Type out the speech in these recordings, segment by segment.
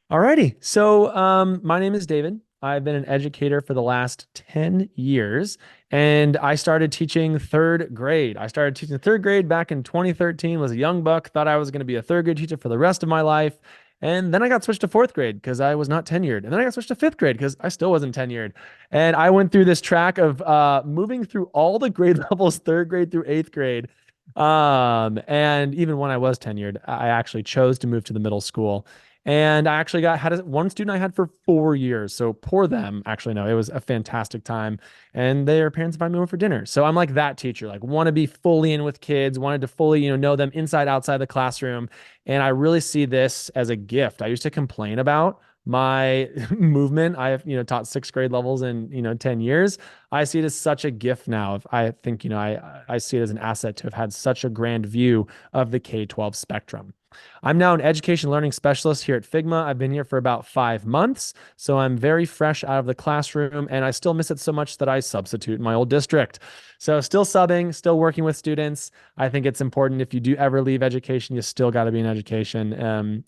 Alrighty. So, my name is David. I've been an educator for the last 10 years, and I started teaching third grade. I started teaching third grade back in 2013, was a young buck, thought I was going to be a third grade teacher for the rest of my life. And then I got switched to fourth grade because I was not tenured. And then I got switched to fifth grade because I still wasn't tenured. And I went through this track of moving through all the grade levels, third grade through eighth grade. And even when I was tenured, I actually chose to move to the middle school. And I actually one student I had for 4 years. So poor them. Actually, no, it was a fantastic time. And their parents invited me over for dinner. So I'm like that teacher, like want to be fully in with kids, wanted to fully, know them inside, outside the classroom. And I really see this as a gift. I used to complain about my movement. I've, taught sixth grade levels in, 10 years. I see it as such a gift now. I think, I see it as an asset to have had such a grand view of the K-12 spectrum. I'm now an education learning specialist here at Figma. I've been here for about 5 months, so I'm very fresh out of the classroom, and I still miss it so much that I substitute in my old district. So still subbing, still working with students. I think it's important if you do ever leave education, you still got to be in education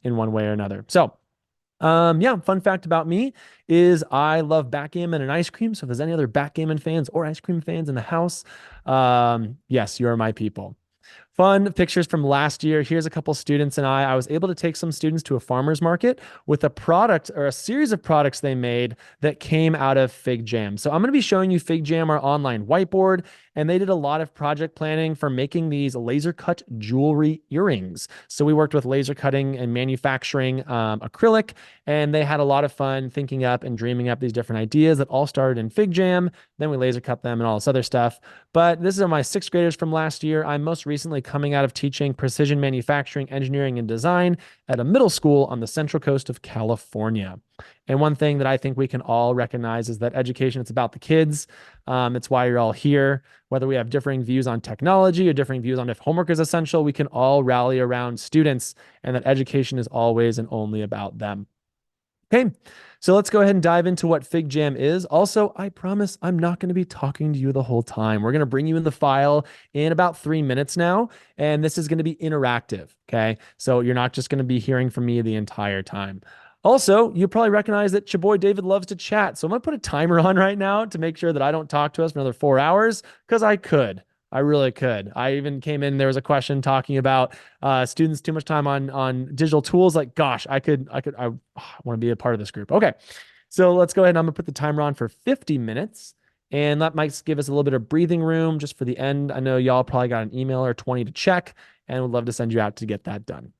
in one way or another. So yeah, fun fact about me is I love backgammon and ice cream. So if there's any other backgammon fans or ice cream fans in the house, yes, you're my people. Fun pictures from last year. Here's a couple students and I was able to take some students to a farmer's market with a product or a series of products they made that came out of Figjam. So I'm going to be showing you Figjam, our online whiteboard, and they did a lot of project planning for making these laser cut jewelry earrings. So we worked with laser cutting and manufacturing acrylic, and they had a lot of fun thinking up and dreaming up these different ideas that all started in Figjam. Then we laser cut them and all this other stuff. But this is my sixth graders from last year. I'm most recently coming out of teaching precision manufacturing, engineering, and design at a middle school on the central coast of California. And one thing that I think we can all recognize is that education, it's about the kids. It's why you're all here. Whether we have differing views on technology or differing views on if homework is essential, we can all rally around students, and that education is always and only about them. Okay, so let's go ahead and dive into what Figjam is. Also, I promise I'm not going to be talking to you the whole time. We're going to bring you in the file in about 3 minutes now, and this is going to be interactive. Okay, so you're not just going to be hearing from me the entire time. Also, you probably recognize that your boy David loves to chat. So I'm going to put a timer on right now to make sure that I don't talk to us for another 4 hours because I could. I really could. I even came in, there was a question talking about students too much time on digital tools. Like, gosh, I want to be a part of this group. Okay. So let's go ahead and I'm gonna put the timer on for 50 minutes. And that might give us a little bit of breathing room just for the end. I know y'all probably got an email or 20 to check and would love to send you out to get that done.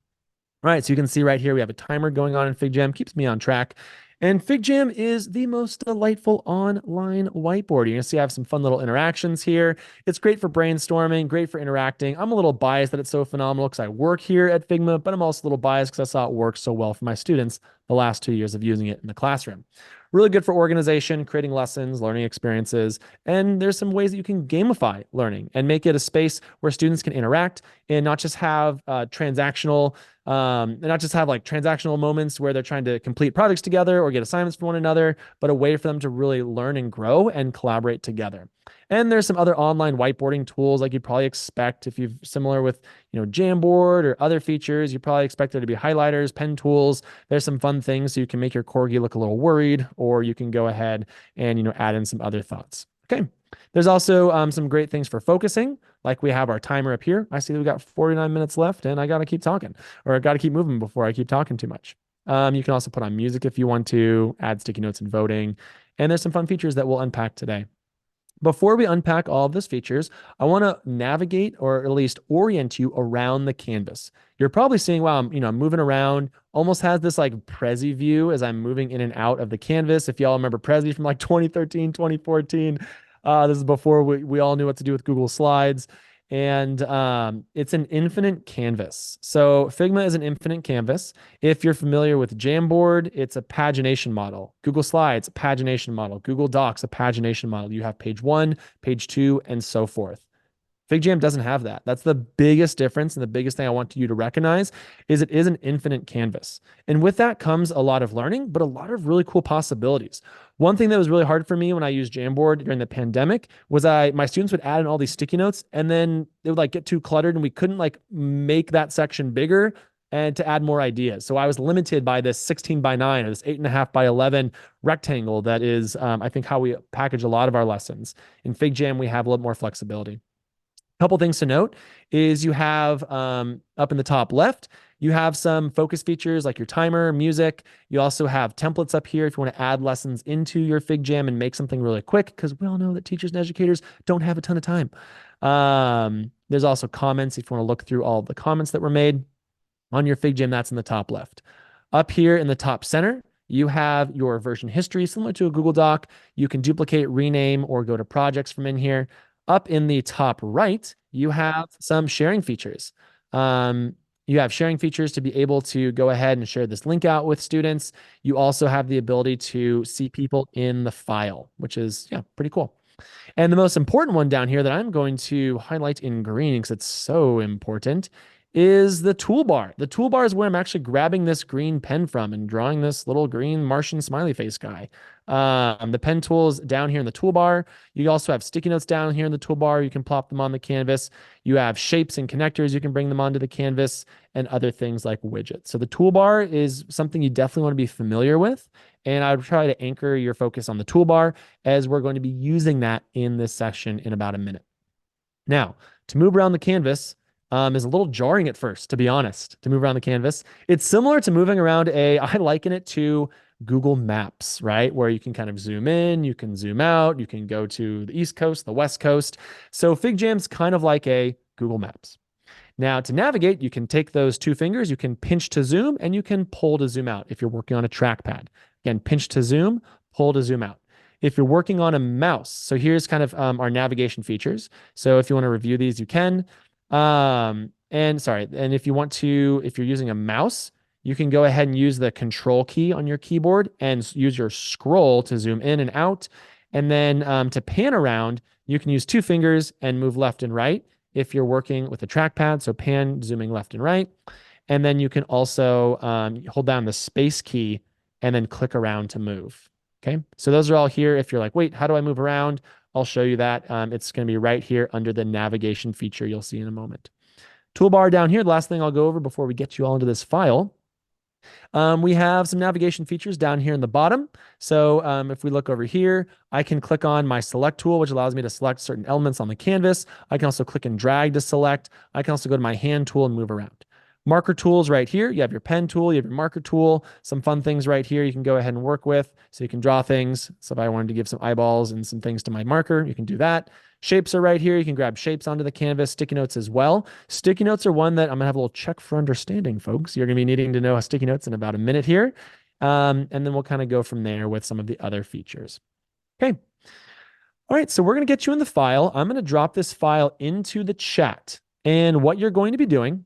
All right, so you can see right here, we have a timer going on in Figjam, keeps me on track. And Figjam is the most delightful online whiteboard. You're gonna see I have some fun little interactions here. It's great for brainstorming, great for interacting. I'm a little biased that it's so phenomenal because I work here at Figma, but I'm also a little biased because I saw it work so well for my students the last 2 years of using it in the classroom. Really good for organization, creating lessons, learning experiences, and there's some ways that you can gamify learning and make it a space where students can interact and not just have like transactional moments where they're trying to complete projects together or get assignments from one another, but a way for them to really learn and grow and collaborate together. And there's some other online whiteboarding tools like you'd probably expect if you've similar with, Jamboard or other features, you probably expect there to be highlighters, pen tools. There's some fun things so you can make your corgi look a little worried, or you can go ahead and, add in some other thoughts. Okay. There's also some great things for focusing, like we have our timer up here. I see that we got 49 minutes left and I got to keep talking or I got to keep moving before I keep talking too much. You can also put on music if you want to, add sticky notes and voting. And there's some fun features that we'll unpack today. Before we unpack all of those features, I want to navigate or at least orient you around the canvas. You're probably seeing, wow, I'm moving around, almost has this like Prezi view as I'm moving in and out of the canvas. If y'all remember Prezi from like 2013, 2014, this is before we all knew what to do with Google Slides. And it's an infinite canvas. So Figma is an infinite canvas. If you're familiar with Jamboard, it's a pagination model. Google Slides, a pagination model. Google Docs, a pagination model. You have page 1, page 2, and so forth. Figjam doesn't have that. That's the biggest difference, and the biggest thing I want you to recognize is it is an infinite canvas. And with that comes a lot of learning, but a lot of really cool possibilities. One thing that was really hard for me when I used Jamboard during the pandemic was my students would add in all these sticky notes and then it would like get too cluttered and we couldn't like make that section bigger and to add more ideas. So I was limited by this 16 by 9 or this 8.5 by 11 rectangle that is, I think, how we package a lot of our lessons. In Figjam, we have a little more flexibility. Couple things to note is you have up in the top left, you have some focus features like your timer, music. You also have templates up here if you want to add lessons into your Figjam and make something really quick, because we all know that teachers and educators don't have a ton of time. There's also comments if you want to look through all the comments that were made on your Figjam. That's in the top left. Up here in the top center, you have your version history, similar to a Google Doc. You can duplicate, rename, or go to projects from in here. Up in the top right, you have some sharing features. You have sharing features to be able to go ahead and share this link out with students. You also have the ability to see people in the file, which is, yeah, pretty cool. And the most important one down here that I'm going to highlight in green because it's so important is the toolbar. The toolbar is where I'm actually grabbing this green pen from and drawing this little green Martian smiley face guy. The pen tool is down here in the toolbar. You also have sticky notes down here in the toolbar. You can plop them on the canvas. You have shapes and connectors. You can bring them onto the canvas and other things like widgets. So the toolbar is something you definitely want to be familiar with. And I would try to anchor your focus on the toolbar as we're going to be using that in this section in about a minute. Now, to move around the canvas, is a little jarring at first, to be honest, to move around the canvas. It's similar to moving around I liken it to Google Maps, right? Where you can kind of zoom in, you can zoom out, you can go to the East Coast, the West Coast. So Figjam's kind of like a Google Maps. Now, to navigate, you can take those two fingers, you can pinch to zoom, and you can pull to zoom out if you're working on a trackpad. Again, pinch to zoom, pull to zoom out. If you're working on a mouse, so here's kind of our navigation features. So if you want to review these, you can. And if you want to, if you're using a mouse, you can go ahead and use the control key on your keyboard and use your scroll to zoom in and out. And then to pan around, you can use two fingers and move left and right if you're working with a trackpad. So pan, zooming left and right. And then you can also hold down the space key and then click around to move. Okay, so those are all here. If you're like, wait, how do I move around? I'll show you that. It's going to be right here under the navigation feature you'll see in a moment. Toolbar down here, the last thing I'll go over before we get you all into this file. We have some navigation features down here in the bottom. So if we look over here, I can click on my select tool, which allows me to select certain elements on the canvas. I can also click and drag to select. I can also go to my hand tool and move around. Marker tools right here. You have your pen tool, you have your marker tool, some fun things right here you can go ahead and work with. So you can draw things. So if I wanted to give some eyeballs and some things to my marker, you can do that. Shapes are right here. You can grab shapes onto the canvas. Sticky notes as well. Sticky notes are one that I'm going to have a little check for understanding, folks. You're going to be needing to know sticky notes in about a minute here. And then we'll kind of go from there with some of the other features. Okay. All right. So we're going to get you in the file. I'm going to drop this file into the chat. And what you're going to be doing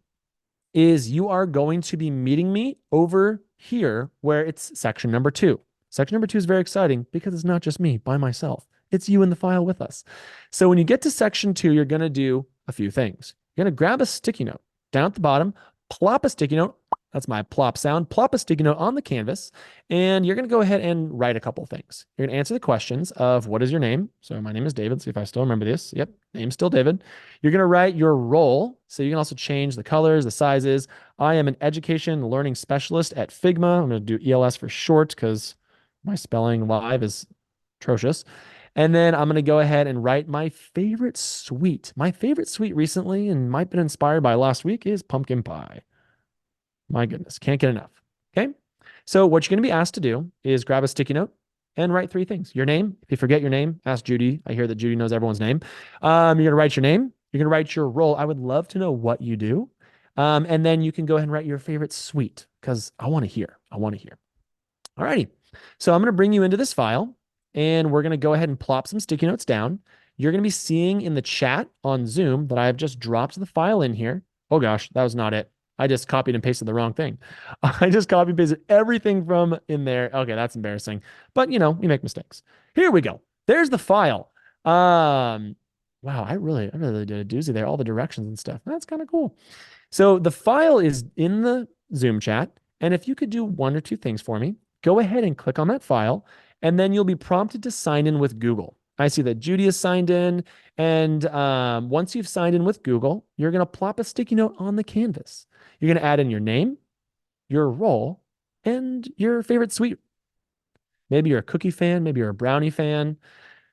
is you are going to be meeting me over here where it's section number 2. Section number 2 is very exciting because it's not just me by myself. It's you in the file with us. So when you get to section 2, you're going to do a few things. You're going to grab a sticky note down at the bottom, plop a sticky note. That's my plop sound. Plop a sticky note on the canvas, and you're going to go ahead and write a couple things. You're going to answer the questions of what is your name? So my name is David. See if I still remember this. Yep, name's still David. You're going to write your role. So you can also change the colors, the sizes. I am an education learning specialist at Figma. I'm going to do ELS for short because my spelling live is atrocious. And then I'm going to go ahead and write my favorite sweet. My favorite sweet recently, and might have been inspired by last week, is pumpkin pie. My goodness, can't get enough. Okay. So what you're going to be asked to do is grab a sticky note and write 3 things. Your name. If you forget your name, ask Judy. I hear that Judy knows everyone's name. You're going to write your name. You're going to write your role. I would love to know what you do. And then you can go ahead and write your favorite sweet because I want to hear. I want to hear. All righty. So I'm going to bring you into this file and we're going to go ahead and plop some sticky notes down. You're going to be seeing in the chat on Zoom that I have just dropped the file in here. Oh gosh, that was not it. I just copied and pasted the wrong thing. I just copy and pasted everything from in there. Okay, that's embarrassing. But you know, we make mistakes. Here we go. There's the file. Wow, I really did a doozy there. All the directions and stuff. That's kind of cool. So the file is in the Zoom chat. And if you could do 1 or 2 things for me, go ahead and click on that file, and then you'll be prompted to sign in with Google. I see that Judy is signed in. And once you've signed in with Google, you're going to plop a sticky note on the canvas. You're going to add in your name, your role, and your favorite sweet. Maybe you're a cookie fan, maybe you're a brownie fan.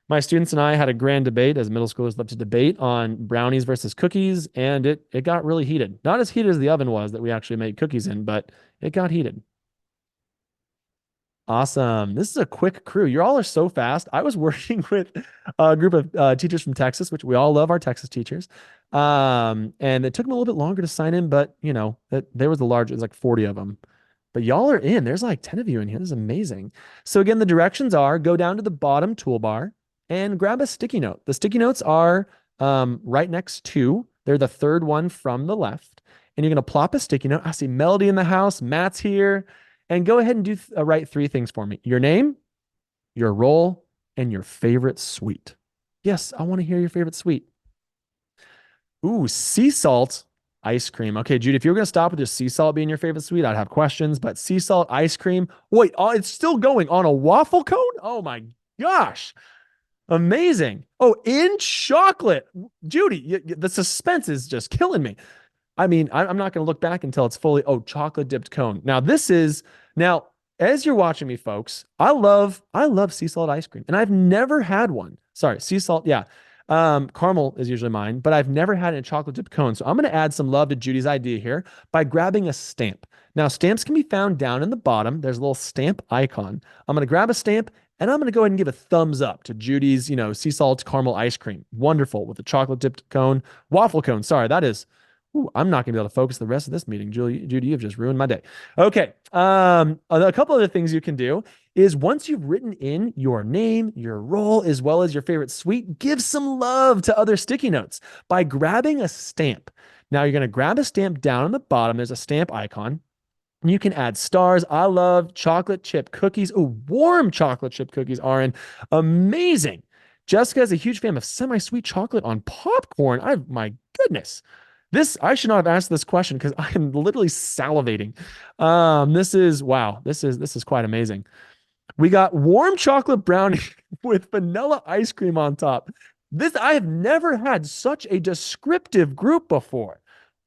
My students and I had a grand debate, as middle schoolers love to debate, on brownies versus cookies, and it got really heated. Not as heated as the oven was that we actually made cookies in, but it got heated. Awesome. This is a quick crew. You all are so fast. I was working with a group of teachers from Texas, which we all love our Texas teachers. And it took them a little bit longer to sign in, but there was the large, it was like 40 of them. But y'all are in. There's like 10 of you in here. This is amazing. So again, the directions are go down to the bottom toolbar and grab a sticky note. The sticky notes are right next to, they're the third one from the left. And you're going to plop a sticky note. I see Melody in the house. Matt's here. And go ahead and write three things for me: your name, your role, and your favorite sweet. Yes, I want to hear your favorite sweet. Ooh, sea salt ice cream. Okay, Judy, if you're going to stop with just sea salt being your favorite sweet, I'd have questions, but sea salt ice cream. Wait, oh, it's still going on a waffle cone? Oh my gosh. Amazing. Oh, in chocolate. Judy, the suspense is just killing me. I mean, I'm not going to look back until it's fully, chocolate dipped cone. Now, as you're watching me, folks, I love sea salt ice cream, and I've never had one. Sorry, sea salt. Yeah. Caramel is usually mine, but I've never had it in a chocolate dipped cone. So I'm going to add some love to Judy's idea here by grabbing a stamp. Now, stamps can be found down in the bottom. There's a little stamp icon. I'm going to grab a stamp, and I'm going to go ahead and give a thumbs up to Judy's, sea salt caramel ice cream. Wonderful, with a chocolate dipped cone, waffle cone. Sorry, that is. Ooh, I'm not going to be able to focus the rest of this meeting. Judy, you've just ruined my day. Okay. A couple other things you can do is, once you've written in your name, your role, as well as your favorite sweet, give some love to other sticky notes by grabbing a stamp. Now you're going to grab a stamp down on the bottom. There's a stamp icon. And you can add stars. I love chocolate chip cookies. Oh, warm chocolate chip cookies are amazing. Jessica is a huge fan of semi-sweet chocolate on popcorn. My goodness. I should not have asked this question because I am literally salivating. This is quite amazing. We got warm chocolate brownie with vanilla ice cream on top. I have never had such a descriptive group before.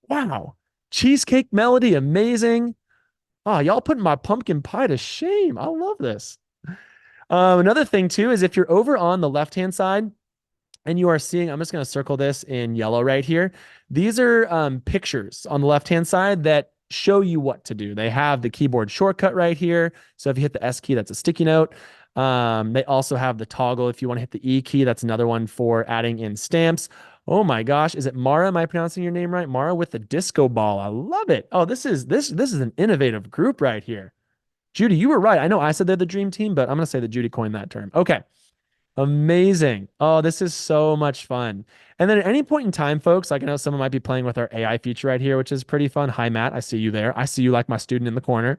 Wow. Cheesecake melody, amazing. Oh, y'all putting my pumpkin pie to shame. I love this. Another thing too is, if you're over on the left-hand side, and you are seeing, I'm just going to circle this in yellow right here. These are pictures on the left-hand side that show you what to do. They have the keyboard shortcut right here. So if you hit the S key, that's a sticky note. They also have the toggle. If you want to hit the E key, that's another one for adding in stamps. Oh my gosh. Is it Mara? Am I pronouncing your name right? Mara with the disco ball. I love it. Oh, this is an innovative group right here. Judy, you were right. I know I said they're the dream team, but I'm going to say that Judy coined that term. Okay. Amazing. Oh, this is so much fun. And then at any point in time, folks, like, I know someone might be playing with our AI feature right here, which is pretty fun. Hi, Matt. I see you there. I see you, like my student in the corner.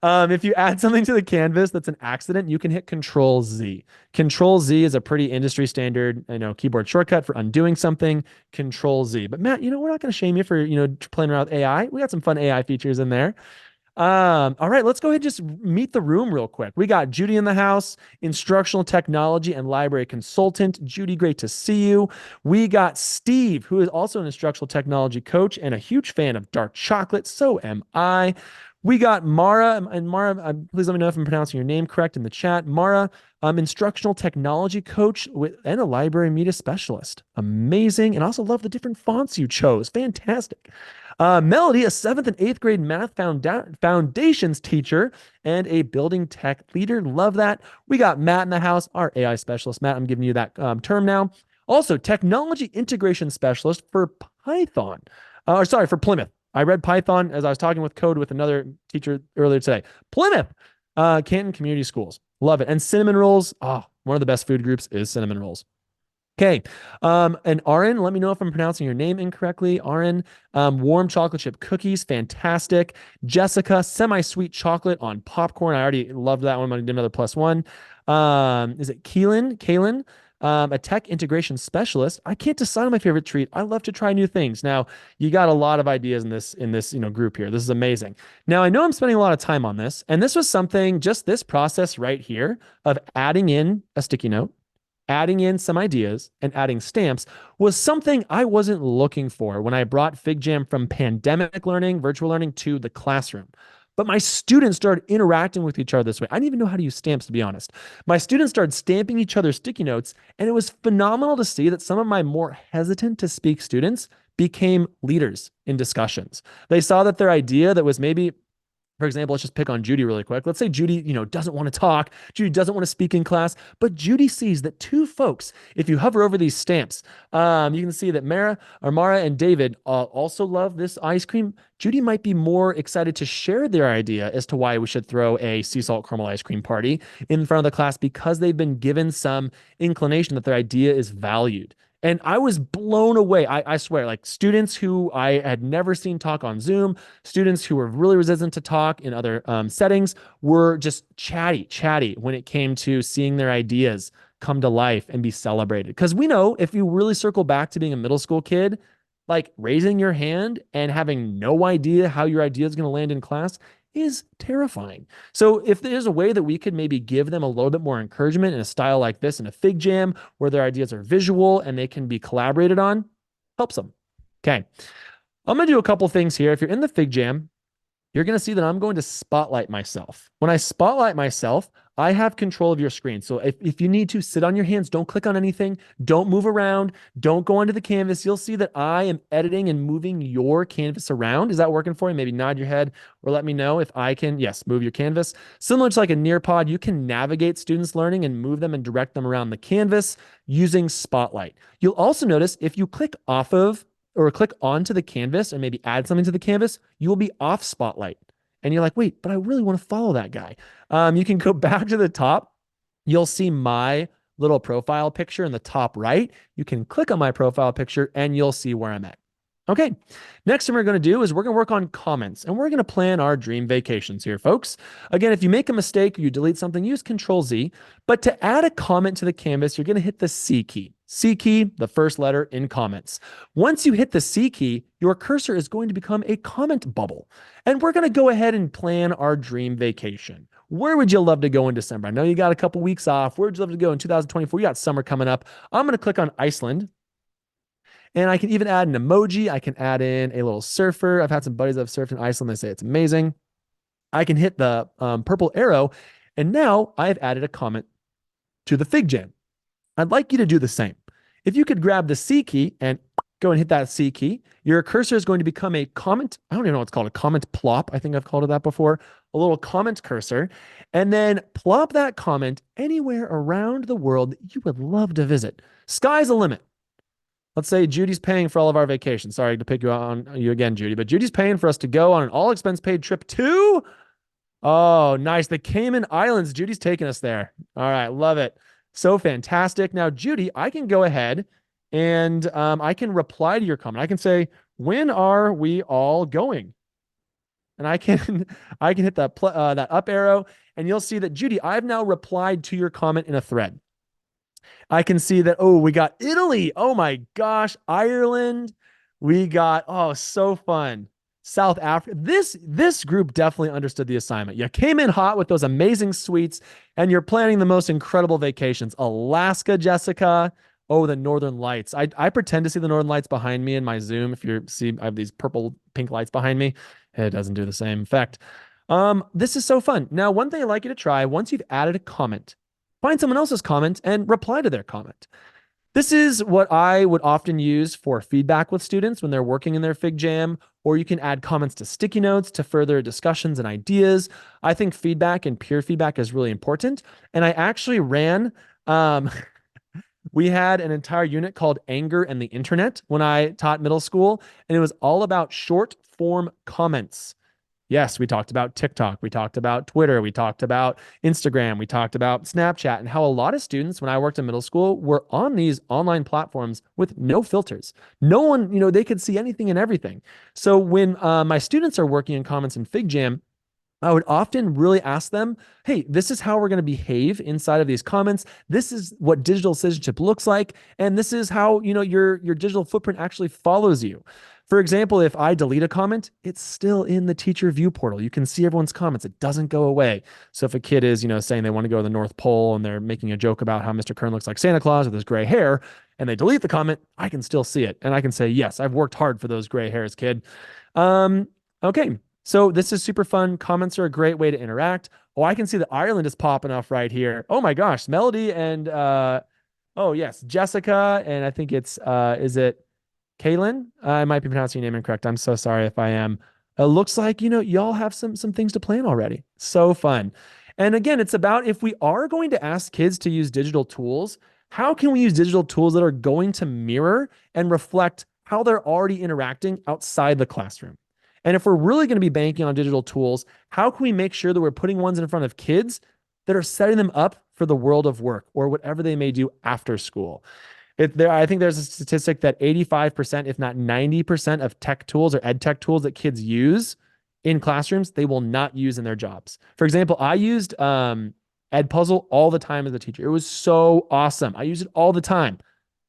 If you add something to the canvas that's an accident, you can hit Control Z. Control Z is a pretty industry standard, keyboard shortcut for undoing something. Control Z. But Matt, we're not going to shame you for, playing around with AI. We got some fun AI features in there. All right, let's go ahead and just meet the room real quick. We got Judy in the house, instructional technology and library consultant. Judy, great to see you. We got Steve, who is also an instructional technology coach and a huge fan of dark chocolate. So am I. We got Mara, and Mara, please let me know if I'm pronouncing your name correct in the chat. Mara, instructional technology coach and a library media specialist. Amazing. And I also love the different fonts you chose. Fantastic. Melody, a 7th and 8th grade math foundations teacher and a building tech leader. Love that. We got Matt in the house, our AI specialist. Matt, I'm giving you that term now. Also, technology integration specialist for Python. For Plymouth. I read Python as I was talking with Code with another teacher earlier today. Plymouth, Canton Community Schools. Love it. And cinnamon rolls. One of the best food groups is cinnamon rolls. Okay. And Aaron, let me know if I'm pronouncing your name incorrectly. Aaron, warm chocolate chip cookies. Fantastic. Jessica, semi-sweet chocolate on popcorn. I already loved that one. I'm going to do another +1. Is it Kaylin? A tech integration specialist. I can't decide on my favorite treat. I love to try new things. Now, you got a lot of ideas in this group here. This is amazing. Now, I know I'm spending a lot of time on this, and this was something, just this process right here of adding in a sticky note, adding in some ideas, and adding stamps was something I wasn't looking for when I brought Figjam from pandemic learning, virtual learning, to the classroom. But my students started interacting with each other this way. I didn't even know how to use stamps, to be honest. My students started stamping each other's sticky notes, and it was phenomenal to see that some of my more hesitant to speak students became leaders in discussions. They saw that their idea that was maybe, for example, let's just pick on Judy really quick. Let's say Judy, doesn't want to talk. Judy doesn't want to speak in class, but Judy sees that two folks, if you hover over these stamps, you can see that Mara and David also love this ice cream. Judy might be more excited to share their idea as to why we should throw a sea salt caramel ice cream party in front of the class because they've been given some inclination that their idea is valued. And I was blown away. I swear, like students who I had never seen talk on Zoom, students who were really resistant to talk in other settings were just chatty when it came to seeing their ideas come to life and be celebrated. Because we know if you really circle back to being a middle school kid, like raising your hand and having no idea how your idea is going to land in class is terrifying. So if there's a way that we could maybe give them a little bit more encouragement in a style like this in a Figjam where their ideas are visual and they can be collaborated on, helps them. Okay. I'm going to do a couple things here. If you're in the Figjam, you're going to see that I'm going to spotlight myself. When I spotlight myself, I have control of your screen. So if you need to, sit on your hands, don't click on anything, don't move around, don't go onto the canvas. You'll see that I am editing and moving your canvas around. Is that working for you? Maybe nod your head or let me know if I can, yes, move your canvas. Similar to like a Nearpod, you can navigate students' learning and move them and direct them around the canvas using Spotlight. You'll also notice if you click off of or click onto the canvas or maybe add something to the canvas, you will be off Spotlight. And you're like, wait, but I really want to follow that guy. You can go back to the top. You'll see my little profile picture in the top right. You can click on my profile picture and you'll see where I'm at. Okay, next thing we're going to do is we're going to work on comments and we're going to plan our dream vacations here, folks. Again, if you make a mistake or you delete something, use Control Z. But to add a comment to the canvas, you're going to hit the C key. C key, the first letter in comments. Once you hit the C key, your cursor is going to become a comment bubble. And we're going to go ahead and plan our dream vacation. Where would you love to go in December? I know you got a couple weeks off. Where would you love to go in 2024? You got summer coming up. I'm going to click on Iceland. And I can even add an emoji. I can add in a little surfer. I've had some buddies that have surfed in Iceland. They say it's amazing. I can hit the purple arrow. And now I have added a comment to the Figjam. I'd like you to do the same. If you could grab the C key and go and hit that C key, your cursor is going to become a comment. I don't even know what it's called, a comment plop. I think I've called it that before. A little comment cursor. And then plop that comment anywhere around the world that you would love to visit. Sky's the limit. Let's say Judy's paying for all of our vacations. Sorry to pick you on you again, Judy, but Judy's paying for us to go on an all expense paid trip to, oh, nice, the Cayman Islands. Judy's taking us there. All right, love it. So fantastic. Now, Judy, I can go ahead and I can reply to your comment. I can say, when are we all going? And I can hit that up arrow, and you'll see that, Judy, I've now replied to your comment in a thread. I can see that, oh, we got Italy. Oh my gosh, Ireland. We got, oh, so fun. South Africa. This group definitely understood the assignment. You came in hot with those amazing suites, and you're planning the most incredible vacations. Alaska, Jessica. Oh, the Northern Lights. I pretend to see the Northern Lights behind me in my Zoom. If you see, I have these purple, pink lights behind me. It doesn't do the same effect. This is so fun. Now, one thing I'd like you to try, once you've added a comment, find someone else's comment and reply to their comment. This is what I would often use for feedback with students when they're working in their Figjam, or you can add comments to sticky notes to further discussions and ideas. I think feedback and peer feedback is really important. And I actually ran, we had an entire unit called Anger and the Internet when I taught middle school, and it was all about short form comments. Yes, we talked about TikTok, we talked about Twitter, we talked about Instagram, we talked about Snapchat, and how a lot of students, when I worked in middle school, were on these online platforms with no filters. No one, they could see anything and everything. So when my students are working in comments in Figjam, I would often really ask them, hey, this is how we're going to behave inside of these comments. This is what digital citizenship looks like. And this is how, your digital footprint actually follows you. For example, if I delete a comment, it's still in the teacher view portal. You can see everyone's comments. It doesn't go away. So if a kid is, saying they want to go to the North Pole and they're making a joke about how Mr. Curran looks like Santa Claus with his gray hair, and they delete the comment, I can still see it. And I can say, yes, I've worked hard for those gray hairs, kid. Okay. So this is super fun. Comments are a great way to interact. Oh, I can see that Ireland is popping off right here. Oh my gosh, Melody and oh yes, Jessica, and I think it's is it Kaylin? I might be pronouncing your name incorrect. I'm so sorry if I am. It looks like, y'all have some things to plan already. So fun. And again, it's about if we are going to ask kids to use digital tools, how can we use digital tools that are going to mirror and reflect how they're already interacting outside the classroom? And if we're really going to be banking on digital tools, how can we make sure that we're putting ones in front of kids that are setting them up for the world of work or whatever they may do after school? I think there's a statistic that 85%, if not 90% of tech tools or ed tech tools that kids use in classrooms, they will not use in their jobs. For example, I used Edpuzzle all the time as a teacher. It was so awesome. I use it all the time.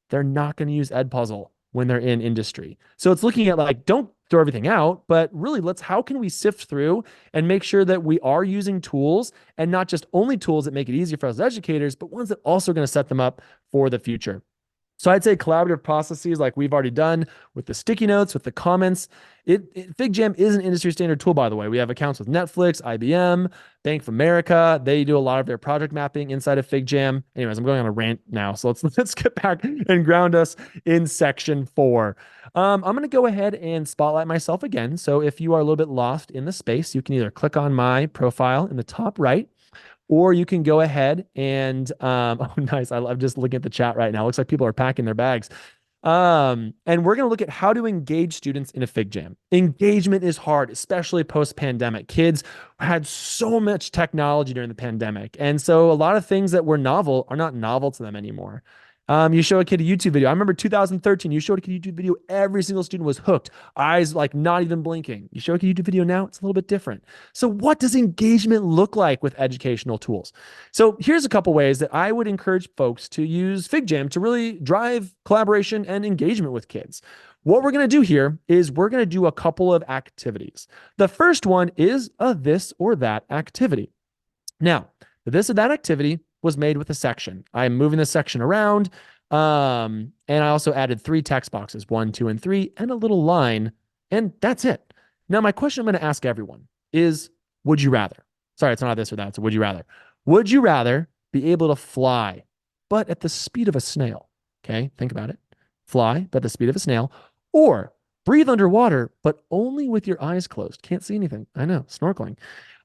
They're not going to use Edpuzzle when they're in industry. So it's looking at like, don't throw everything out, but really how can we sift through and make sure that we are using tools and not just only tools that make it easier for us as educators, but ones that also are going to set them up for the future. So I'd say collaborative processes like we've already done with the sticky notes, with the comments. Figjam is an industry standard tool, by the way. We have accounts with Netflix, IBM, Bank of America. They do a lot of their project mapping inside of Figjam. Anyways, I'm going on a rant now, so let's get back and ground us in section 4. I'm going to go ahead and spotlight myself again. So if you are a little bit lost in the space, you can either click on my profile in the top right, or you can go ahead and, oh, nice. I'm just looking at the chat right now. Looks like people are packing their bags. And we're going to look at how to engage students in a Figjam. Engagement is hard, especially post-pandemic. Kids had so much technology during the pandemic. And so a lot of things that were novel are not novel to them anymore. You show a kid a YouTube video. I remember 2013, you showed a kid a YouTube video, every single student was hooked, eyes like not even blinking. You show a kid a YouTube video now, it's a little bit different. So what does engagement look like with educational tools? So here's a couple ways that I would encourage folks to use Figjam to really drive collaboration and engagement with kids. What we're going to do here is we're going to do a couple of activities. The first one is a this or that activity. Now, the this or that activity was made with a section. I'm moving the section around. And I also added 3 text boxes, 1, 2, and 3, and a little line. And that's it. Now, my question I'm going to ask everyone is, would you rather? Sorry, it's not this or that. It's a would you rather. Would you rather be able to fly, but at the speed of a snail? Okay, think about it. Fly, but at the speed of a snail. Or breathe underwater, but only with your eyes closed. Can't see anything. I know, snorkeling.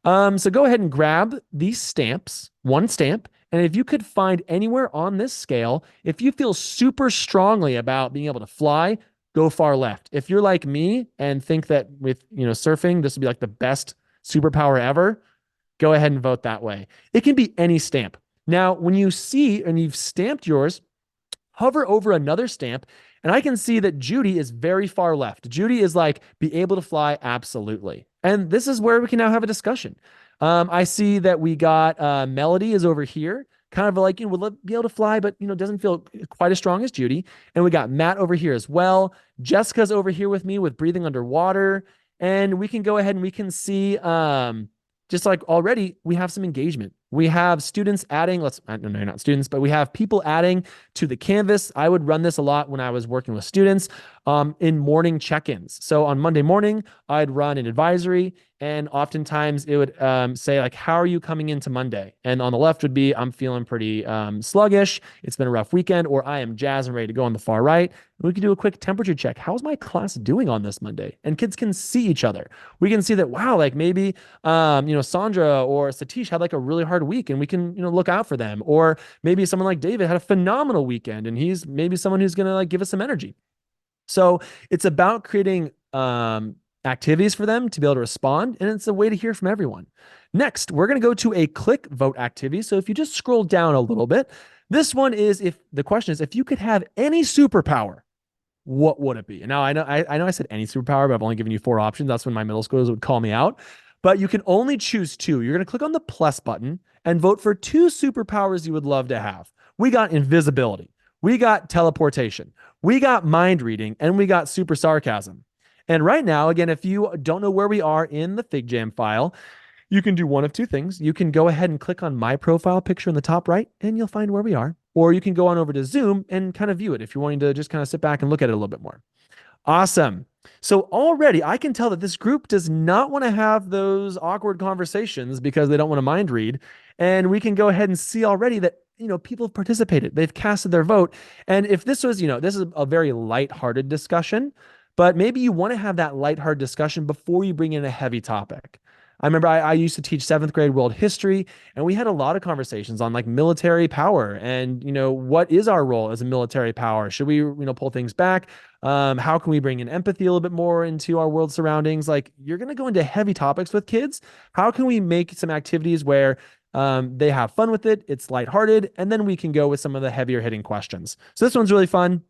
So go ahead and grab these stamps, one stamp, and if you could find anywhere on this scale, if you feel super strongly about being able to fly, go far left. If you're like me and think that with, surfing, this would be like the best superpower ever, go ahead and vote that way. It can be any stamp. Now, when you see and you've stamped yours, hover over another stamp, and I can see that Judy is very far left. Judy is like, be able to fly, absolutely. And this is where we can now have a discussion. I see that we got Melody is over here, kind of like, would be able to fly, but, doesn't feel quite as strong as Judy. And we got Matt over here as well. Jessica's over here with me with breathing underwater. And we can go ahead and we can see, just like already, we have some engagement. We have students adding, no, not students, but we have people adding to the canvas. I would run this a lot when I was working with students in morning check-ins. So on Monday morning, I'd run an advisory, and oftentimes it would say like, how are you coming into Monday? And on the left would be, I'm feeling pretty sluggish. It's been a rough weekend, or I am jazzed and ready to go on the far right. We could do a quick temperature check. How's my class doing on this Monday? And kids can see each other. We can see that, wow, like maybe, Sandra or Satish had like a really hard week, and we can, look out for them. Or maybe someone like David had a phenomenal weekend, and he's maybe someone who's going to like give us some energy. So it's about creating activities for them to be able to respond, and it's a way to hear from everyone. Next, we're going to go to a click vote activity. So if you just scroll down a little bit, this one is, if the question is, if you could have any superpower, what would it be? And now I know I said any superpower, but I've only given you 4 options. That's when my middle schoolers would call me out. But you can only choose 2. You're going to click on the plus button and vote for 2 superpowers you would love to have. We got invisibility. We got teleportation. We got mind reading, and we got super sarcasm. And right now, again, if you don't know where we are in the Figjam file, you can do one of 2 things. You can go ahead and click on my profile picture in the top right, and you'll find where we are. Or you can go on over to Zoom and kind of view it if you're wanting to just kind of sit back and look at it a little bit more. Awesome. So already I can tell that this group does not want to have those awkward conversations because they don't want to mind read. And we can go ahead and see already that, people have participated. They've casted their vote. And if this was, this is a very lighthearted discussion, but maybe you want to have that lighthearted discussion before you bring in a heavy topic. I remember I used to teach seventh grade world history, and we had a lot of conversations on like military power and, what is our role as a military power? Should we, pull things back? How can we bring in empathy a little bit more into our world surroundings? Like you're going to go into heavy topics with kids. How can we make some activities where they have fun with it? It's lighthearted. And then we can go with some of the heavier hitting questions. So this one's really fun.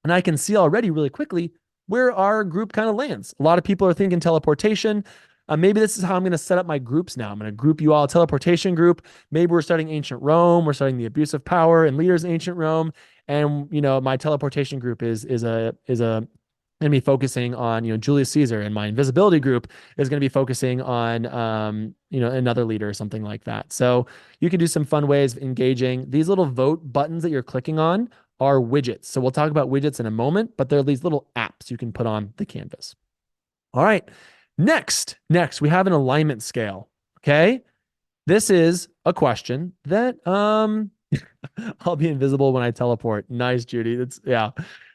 And I can see already really quickly where our group kind of lands. A lot of people are thinking teleportation. Maybe this is how I'm going to set up my groups now. I'm going to group you all teleportation group. Maybe we're starting ancient Rome. We're starting the abuse of power and leaders in ancient Rome. And my teleportation group is a going to be focusing on Julius Caesar, and my invisibility group is going to be focusing on another leader or something like that. So you can do some fun ways of engaging. These little vote buttons that you're clicking on are widgets. So we'll talk about widgets in a moment, but they're these little apps you can put on the canvas. All right. Next, we have an alignment scale. Okay. This is a question that I'll be invisible when I teleport. Nice, Judy. Yeah.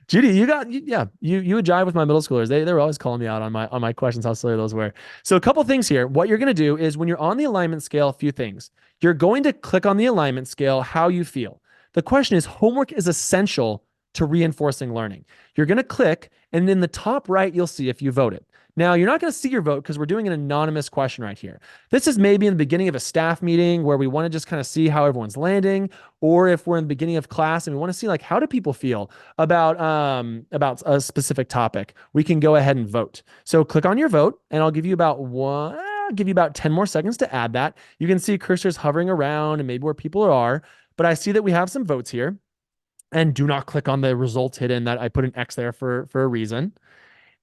Judy, you would jive with my middle schoolers. They were always calling me out on my questions, how silly those were. So a couple things here. What you're going to do is when you're on the alignment scale, a few things. You're going to click on the alignment scale, how you feel. The question is, homework is essential to reinforcing learning. You're going to click, and in the top right, you'll see if you voted. Now, you're not going to see your vote because we're doing an anonymous question right here. This is maybe in the beginning of a staff meeting where we want to just kind of see how everyone's landing, or if we're in the beginning of class and we want to see like how do people feel about a specific topic, we can go ahead and vote. So click on your vote, and I'll give you about 10 more seconds to add that. You can see cursors hovering around and maybe where people are, but I see that we have some votes here. And do not click on the results hidden, that I put an X there for a reason.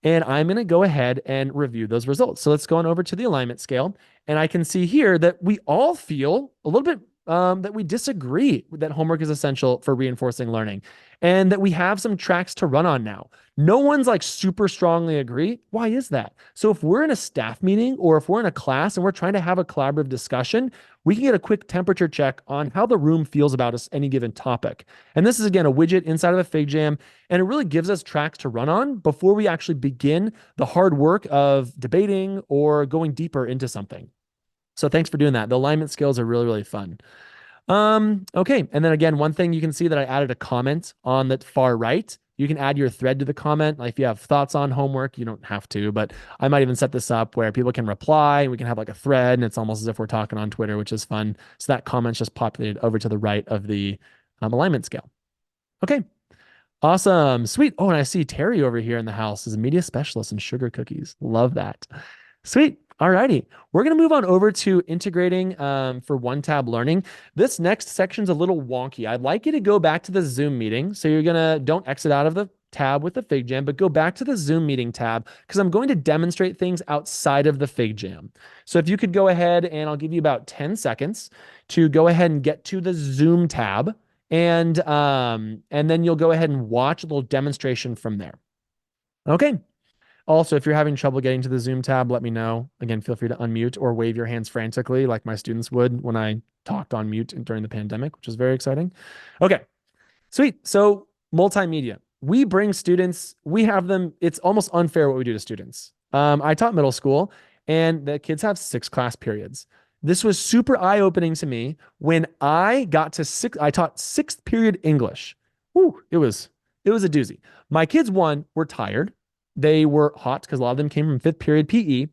And I'm going to go ahead and review those results. So let's go on over to the alignment scale. And I can see here that we all feel a little bit that we disagree that homework is essential for reinforcing learning, and that we have some tracks to run on now. No one's like super strongly agree. Why is that? So if we're in a staff meeting or if we're in a class and we're trying to have a collaborative discussion, we can get a quick temperature check on how the room feels about any given topic. And this is, again, a widget inside of a Figjam, and it really gives us tracks to run on before we actually begin the hard work of debating or going deeper into something. So thanks for doing that. The alignment skills are really, really fun. Okay. And then again, one thing you can see that I added a comment on the far right. You can add your thread to the comment. Like if you have thoughts on homework, you don't have to, but I might even set this up where people can reply and we can have like a thread, and it's almost as if we're talking on Twitter, which is fun. So that comment's just populated over to the right of the alignment scale. Okay. Awesome. Sweet. Oh, and I see Terry over here in the house is a media specialist in sugar cookies. Love that. Sweet. All righty. We're going to move on over to integrating for one-tab learning. This next section's a little wonky. I'd like you to go back to the Zoom meeting. So don't exit out of the tab with the Figjam, but go back to the Zoom meeting tab because I'm going to demonstrate things outside of the Figjam. So if you could go ahead, and I'll give you about 10 seconds to go ahead and get to the Zoom tab, and then you'll go ahead and watch a little demonstration from there. Okay. Also, if you're having trouble getting to the Zoom tab, let me know. Again, feel free to unmute or wave your hands frantically like my students would when I talked on mute during the pandemic, which is very exciting. Okay, sweet. So multimedia. We bring students, we have them. It's almost unfair what we do to students. I taught middle school, and the kids have 6 class periods. This was super eye-opening to me when I got to I taught 6th period English. Woo, it was a doozy. My kids, were tired. They were hot because a lot of them came from 5th period PE.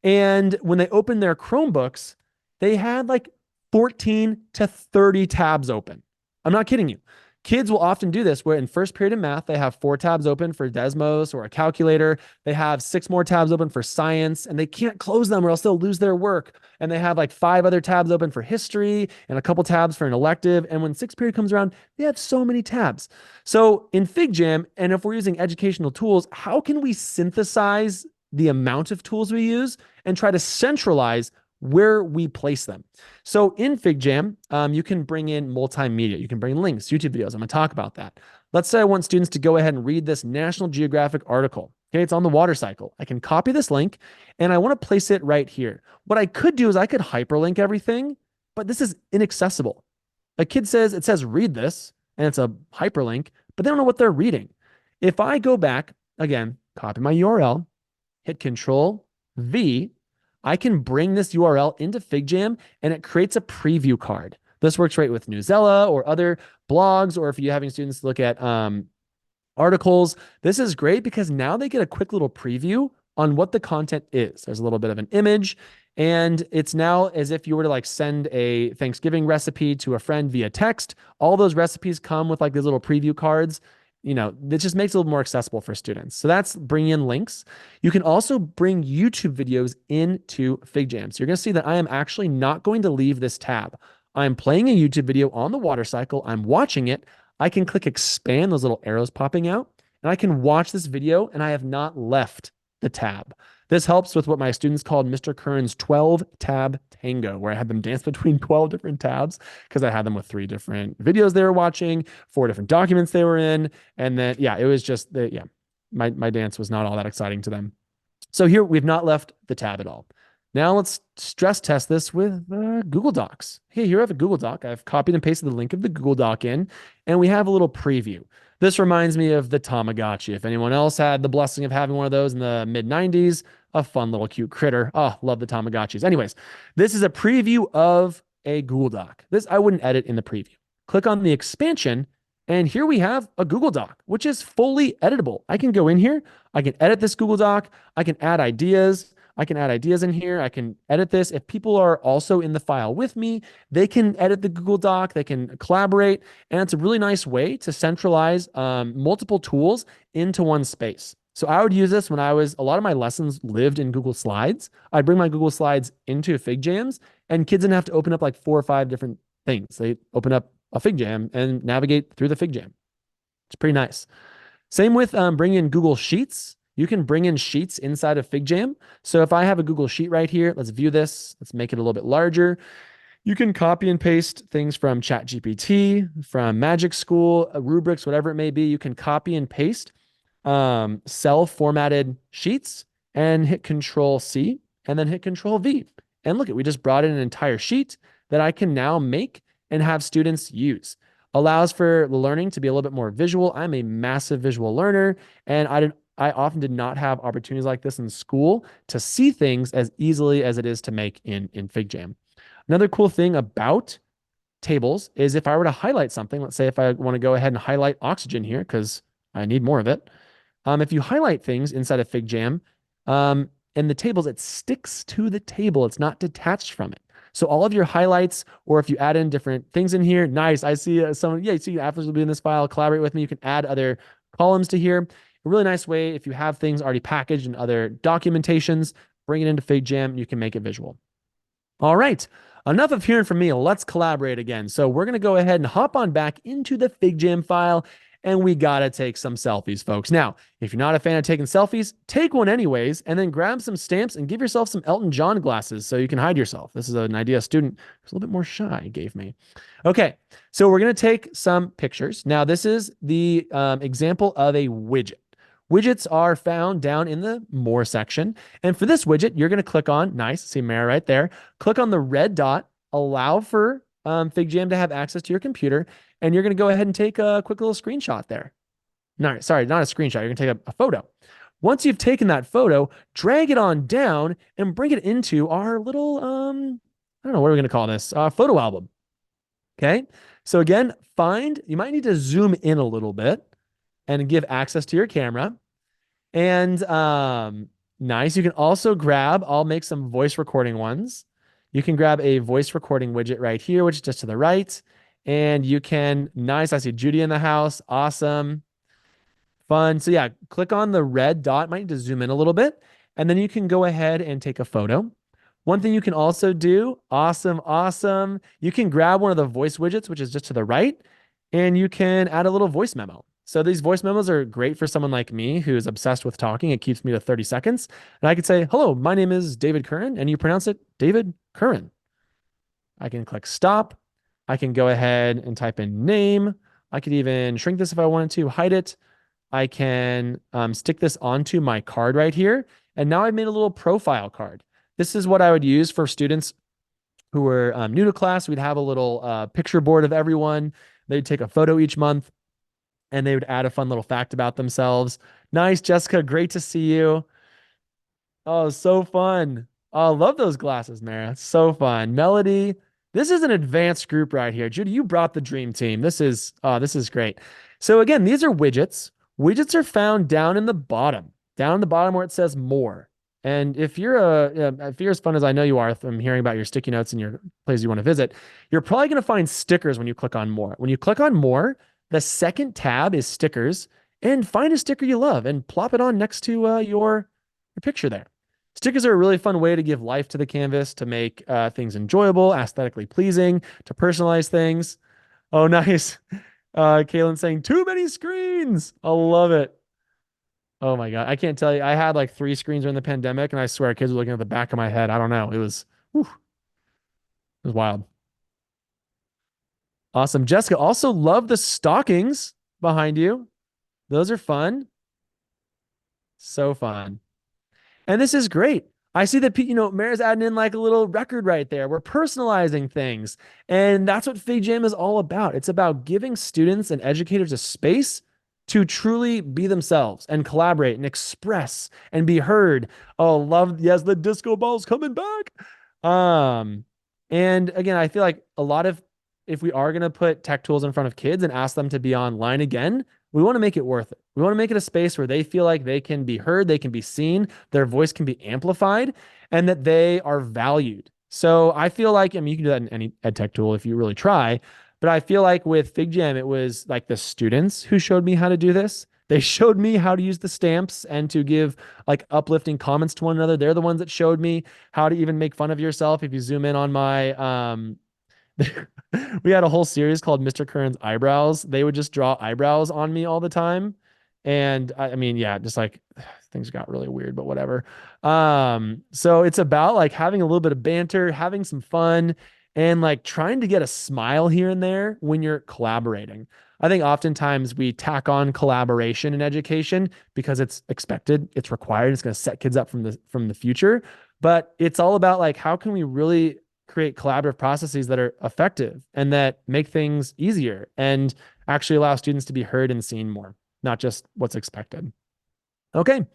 And when they opened their Chromebooks, they had like 14 to 30 tabs open. I'm not kidding you. Kids will often do this where in first period in math, they have 4 tabs open for Desmos or a calculator. They have 6 more tabs open for science, and they can't close them or else they'll lose their work. And they have like 5 other tabs open for history and a couple tabs for an elective. And when 6th period comes around, they have so many tabs. So in Figjam, and if we're using educational tools, how can we synthesize the amount of tools we use and try to centralize where we place them? So in Figjam, you can bring in multimedia. You can bring links, YouTube videos. I'm going to talk about that. Let's say I want students to go ahead and read this National Geographic article. Okay, it's on the water cycle. I can copy this link and I want to place it right here. What I could do is I could hyperlink everything, but this is inaccessible. A kid says, it says read this, and it's a hyperlink, but they don't know what they're reading. If I go back, again, copy my URL, hit Control V, I can bring this URL into Figjam and it creates a preview card. This works great with Newsela or other blogs, or if you're having students look at articles. This is great because now they get a quick little preview on what the content is. There's a little bit of an image, and it's now as if you were to like send a Thanksgiving recipe to a friend via text. All those recipes come with like these little preview cards. You know, this just makes it a little more accessible for students. So that's bringing in links. You can also bring YouTube videos into Figjam. So you're going to see that I am actually not going to leave this tab. I'm playing a YouTube video on the water cycle. I'm watching it. I can click expand, those little arrows popping out, and I can watch this video and I have not left the tab. This helps with what my students called Mr. Curran's 12 tab tango, where I had them dance between 12 different tabs because I had them with 3 different videos they were watching, 4 different documents they were in. And then, yeah, it was just, my dance was not all that exciting to them. So here we've not left the tab at all. Now let's stress test this with Google Docs. Hey, here I have a Google Doc. I've copied and pasted the link of the Google Doc in, and we have a little preview. This reminds me of the Tamagotchi. If anyone else had the blessing of having one of those in the mid 90s, a fun little cute critter. Oh, love the Tamagotchis. Anyways, this is a preview of a Google Doc. This I wouldn't edit in the preview. Click on the expansion, and here we have a Google Doc, which is fully editable. I can go in here. I can edit this Google Doc. I can add ideas. I can add ideas in here. I can edit this. If people are also in the file with me, they can edit the Google Doc. They can collaborate. And it's a really nice way to centralize multiple tools into one space. So I would use this when a lot of my lessons lived in Google Slides. I'd bring my Google Slides into Figjams, and kids didn't have to open up like 4 or 5 different things. They open up a Figjam and navigate through the Figjam. It's pretty nice. Same with bringing in Google Sheets. You can bring in sheets inside of Figjam. So if I have a Google Sheet right here, let's view this. Let's make it a little bit larger. You can copy and paste things from ChatGPT, from Magic School, rubrics, whatever it may be. You can copy and paste cell formatted sheets and hit Control C and then hit Control V. And look, we just brought in an entire sheet that I can now make and have students use. Allows for the learning to be a little bit more visual. I'm a massive visual learner, and I often did not have opportunities like this in school to see things as easily as it is to make in Figjam. Another cool thing about tables is if I were to highlight something, let's say if I want to go ahead and highlight oxygen here because I need more of it. If you highlight things inside of Figjam, in the tables, it sticks to the table. It's not detached from it. So all of your highlights, or if you add in different things in here, nice. I see someone, you see athletes will be in this file, collaborate with me. You can add other columns to here. A really nice way, if you have things already packaged in other documentations, bring it into Figjam, you can make it visual. All right, enough of hearing from me. Let's collaborate again. So we're going to go ahead and hop on back into the Figjam file, and we got to take some selfies, folks. Now, if you're not a fan of taking selfies, take one anyways, and then grab some stamps and give yourself some Elton John glasses so you can hide yourself. This is an idea a student who's a little bit more shy gave me. Okay, so we're going to take some pictures. Now, this is the example of a widget. Widgets are found down in the More section. And for this widget, you're going to click on, nice, see Mara right there. Click on the red dot, allow for Figjam to have access to your computer, and you're going to go ahead and take a quick little screenshot there. No, sorry, not a screenshot. You're going to take a photo. Once you've taken that photo, drag it on down and bring it into our little, I don't know, what are we going to call this? Photo album. Okay. So again, you might need to zoom in a little bit and give access to your camera. And nice. You can also grab, I'll make some voice recording ones. You can grab a voice recording widget right here, which is just to the right. And you can, nice. I see Judy in the house. Awesome. Fun. So yeah, click on the red dot. Might need to zoom in a little bit. And then you can go ahead and take a photo. One thing you can also do, awesome. You can grab one of the voice widgets, which is just to the right, and you can add a little voice memo. So these voice memos are great for someone like me who's obsessed with talking. It keeps me to 30 seconds. And I could say, hello, my name is David Curran, and you pronounce it David Curran. I can click stop. I can go ahead and type in name. I could even shrink this if I wanted to, hide it. I can stick this onto my card right here. And now I've made a little profile card. This is what I would use for students who were new to class. We'd have a little picture board of everyone. They'd take a photo each month and they would add a fun little fact about themselves. Nice, Jessica. Great to see you. Oh, so fun. Oh, I love those glasses, Mara. So fun. Melody, this is an advanced group right here. Judy, you brought the dream team. This is great. So again, these are widgets. Widgets are found down in the bottom where it says more. And if you're as fun as I know you are, from hearing about your sticky notes and your places you want to visit, you're probably going to find stickers when you click on more. When you click on more, the second tab is stickers, and find a sticker you love and plop it on next to your picture there. Stickers are a really fun way to give life to the canvas, to make things enjoyable, aesthetically pleasing, to personalize things. Oh, nice. Kaylin saying, too many screens. I love it. Oh my God. I can't tell you. I had like 3 screens during the pandemic, and I swear kids were looking at the back of my head. I don't know. It was wild. Awesome. Jessica, also love the stockings behind you. Those are fun. So fun. And this is great. I see that, Mayor's adding in like a little record right there. We're personalizing things. And that's what Figjam is all about. It's about giving students and educators a space to truly be themselves and collaborate and express and be heard. Oh, love, yes, the disco ball's coming back. Um, and again, I feel like if we are going to put tech tools in front of kids and ask them to be online again, we want to make it worth it. We want to make it a space where they feel like they can be heard, they can be seen, their voice can be amplified, and that they are valued. So I feel like, I mean, you can do that in any ed tech tool if you really try, but I feel like with FigJam, it was like the students who showed me how to do this. They showed me how to use the stamps and to give like uplifting comments to one another. They're the ones that showed me how to even make fun of yourself. If you zoom in on my we had a whole series called Mr. Curran's Eyebrows. They would just draw eyebrows on me all the time. And I mean, yeah, just like things got really weird, but whatever. So it's about like having a little bit of banter, having some fun, and like trying to get a smile here and there when you're collaborating. I think oftentimes we tack on collaboration in education because it's expected, it's required, it's going to set kids up from the future. But it's all about like how can we really create collaborative processes that are effective and that make things easier and actually allow students to be heard and seen more, not just what's expected. Okay.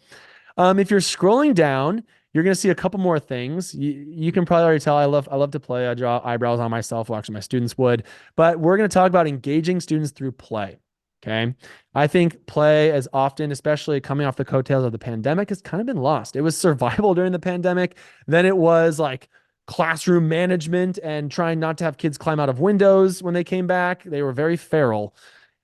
If you're scrolling down, you're going to see a couple more things. You can probably already tell I love to play. I draw eyebrows on myself. Well, actually, my students would. But we're going to talk about engaging students through play. Okay. I think play as often, especially coming off the coattails of the pandemic, has kind of been lost. It was survival during the pandemic. Then it was like classroom management and trying not to have kids climb out of windows when they came back. They were very feral.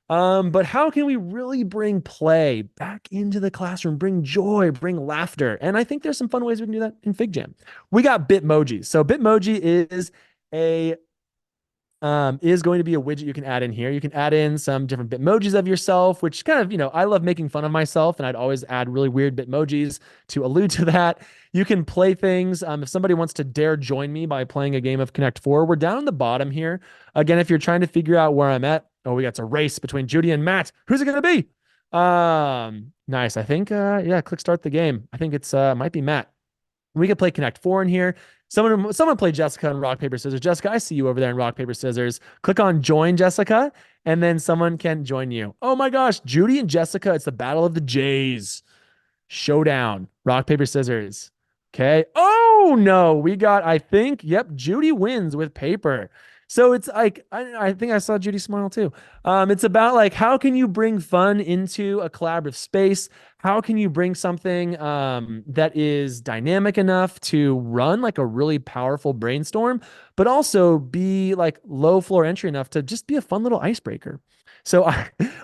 But how can we really bring play back into the classroom, bring joy, bring laughter? And I think there's some fun ways we can do that in FigJam. We got Bitmojis. So Bitmoji a is going to be a widget you can add in here. You can add in some different Bitmojis of yourself, which kind of, I love making fun of myself, and I'd always add really weird Bitmojis to allude to that. You can play things. If somebody wants to dare join me by playing a game of Connect Four, we're down in the bottom here. Again, if you're trying to figure out where I'm at, we got a race between Judy and Matt. Who's it going to be? Nice. I think, click start the game. I think it's, might be Matt. We could play Connect Four in here. Someone play Jessica and rock, paper, scissors. Jessica, I see you over there in rock, paper, scissors. Click on join Jessica, and then someone can join you. Oh my gosh, Judy and Jessica, it's the battle of the Jays. Showdown, rock, paper, scissors. Okay. Oh no, I think, yep, Judy wins with paper. So it's like, I think I saw Judy smile too. It's about like, how can you bring fun into a collaborative space? How can you bring something that is dynamic enough to run like a really powerful brainstorm, but also be like low floor entry enough to just be a fun little icebreaker? So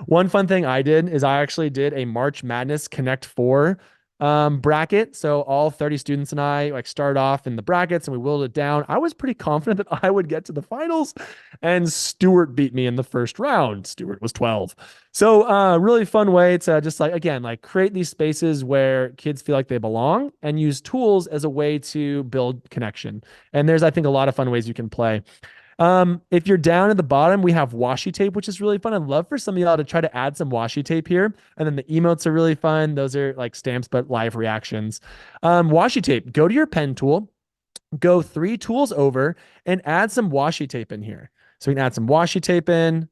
one fun thing I did is I actually did a March Madness Connect Four bracket. So all 30 students and I like started off in the brackets and we whittled it down. I was pretty confident that I would get to the finals, and Stuart beat me in the first round. Stuart was 12. So really fun way to just like, again, like create these spaces where kids feel like they belong and use tools as a way to build connection. And there's, I think, a lot of fun ways you can play. If you're down at the bottom, we have washi tape, which is really fun. I'd love for some of y'all to try to add some washi tape here. And then the emotes are really fun. Those are like stamps, but live reactions. Washi tape, go to your pen tool, go 3 tools over and add some washi tape in here. So we can add some washi tape in.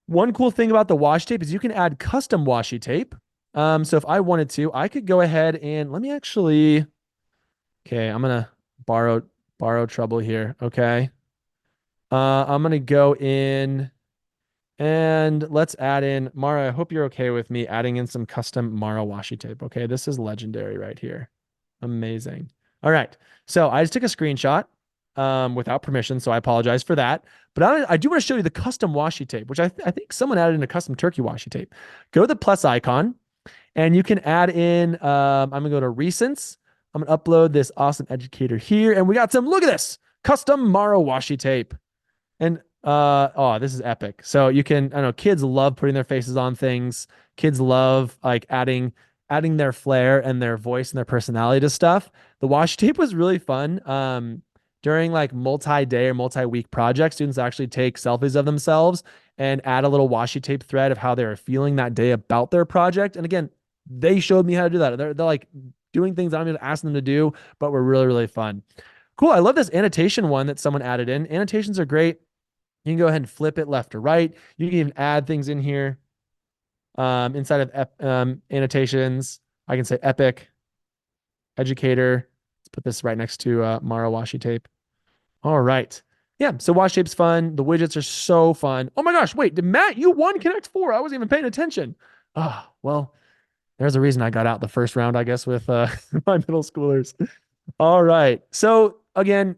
One cool thing about the washi tape is you can add custom washi tape. So if I wanted to, I could go ahead and let me actually, okay, I'm gonna borrow trouble here. Okay. I'm gonna go in and let's add in Mara. I hope you're okay with me adding in some custom Mara washi tape. Okay, this is legendary right here. Amazing. All right. So I just took a screenshot without permission, so I apologize for that. But I do want to show you the custom washi tape, which I think someone added in a custom turkey washi tape. Go to the plus icon, and you can add in, I'm going to go to recents. I'm going to upload this awesome educator here, and we got some, look at this, custom Mara washi tape. And oh, this is epic. So you can, I don't know, kids love putting their faces on things. Kids love like adding their flair and their voice and their personality to stuff. The washi tape was really fun. During like multi-day or multi-week projects, students actually take selfies of themselves and add a little washi tape thread of how they were feeling that day about their project. And again, they showed me how to do that. They're like doing things I'm going to ask them to do, but were really, really fun. Cool. I love this annotation one that someone added in. Annotations are great. You can go ahead and flip it left to right. You can even add things in here inside of annotations. I can say epic, educator. Let's put this right next to Mara washi tape. All right. Yeah, so washi tape's fun. The widgets are so fun. Oh my gosh, wait, did Matt, you won Connect 4. I wasn't even paying attention. Oh, well, there's a reason I got out the first round, I guess, with my middle schoolers. All right. So again,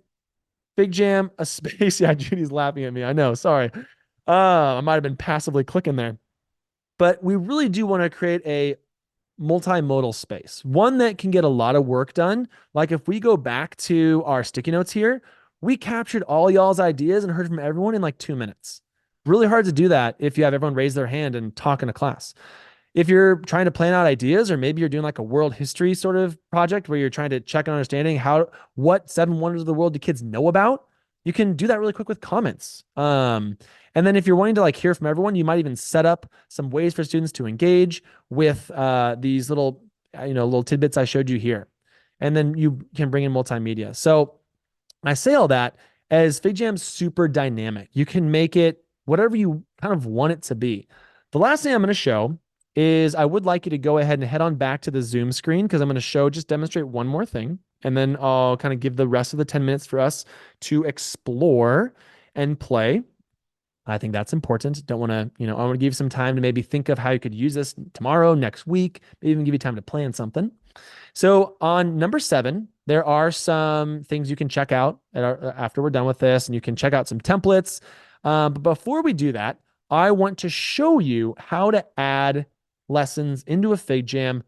Figjam, a space. Yeah, Judy's laughing at me. I know. Sorry. I might have been passively clicking there. But we really do want to create a multimodal space, one that can get a lot of work done. Like if we go back to our sticky notes here, we captured all y'all's ideas and heard from everyone in like 2 minutes. Really hard to do that if you have everyone raise their hand and talk in a class. If you're trying to plan out ideas, or maybe you're doing like a world history sort of project where you're trying to check on understanding what 7 wonders of the world do kids know about, you can do that really quick with comments. And then if you're wanting to like hear from everyone, you might even set up some ways for students to engage with these little tidbits I showed you here. And then you can bring in multimedia. So I say all that as Figjam's super dynamic. You can make it whatever you kind of want it to be. The last thing I'm going to show is I would like you to go ahead and head on back to the Zoom screen because I'm going to demonstrate one more thing. And then I'll kind of give the rest of the 10 minutes for us to explore and play. I think that's important. Don't want to, I want to give you some time to maybe think of how you could use this tomorrow, next week, maybe even give you time to plan something. So on number 7, there are some things you can check out after we're done with this, and you can check out some templates. But before we do that, I want to show you how to add lessons into a Figjam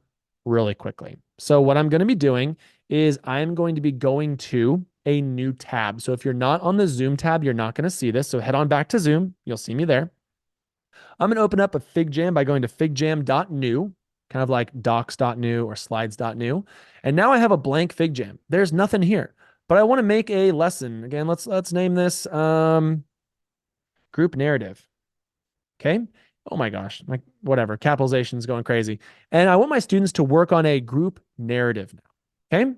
really quickly. So what I'm going to be doing is I'm going to be going to a new tab. So if you're not on the Zoom tab, you're not going to see this. So head on back to Zoom. You'll see me there. I'm going to open up a Figjam by going to figjam.new, kind of like docs.new or slides.new. And now I have a blank Figjam. There's nothing here, but I want to make a lesson. Again, let's name this group narrative. Okay. Oh my gosh, like whatever, capitalization is going crazy. And I want my students to work on a group narrative now. Okay.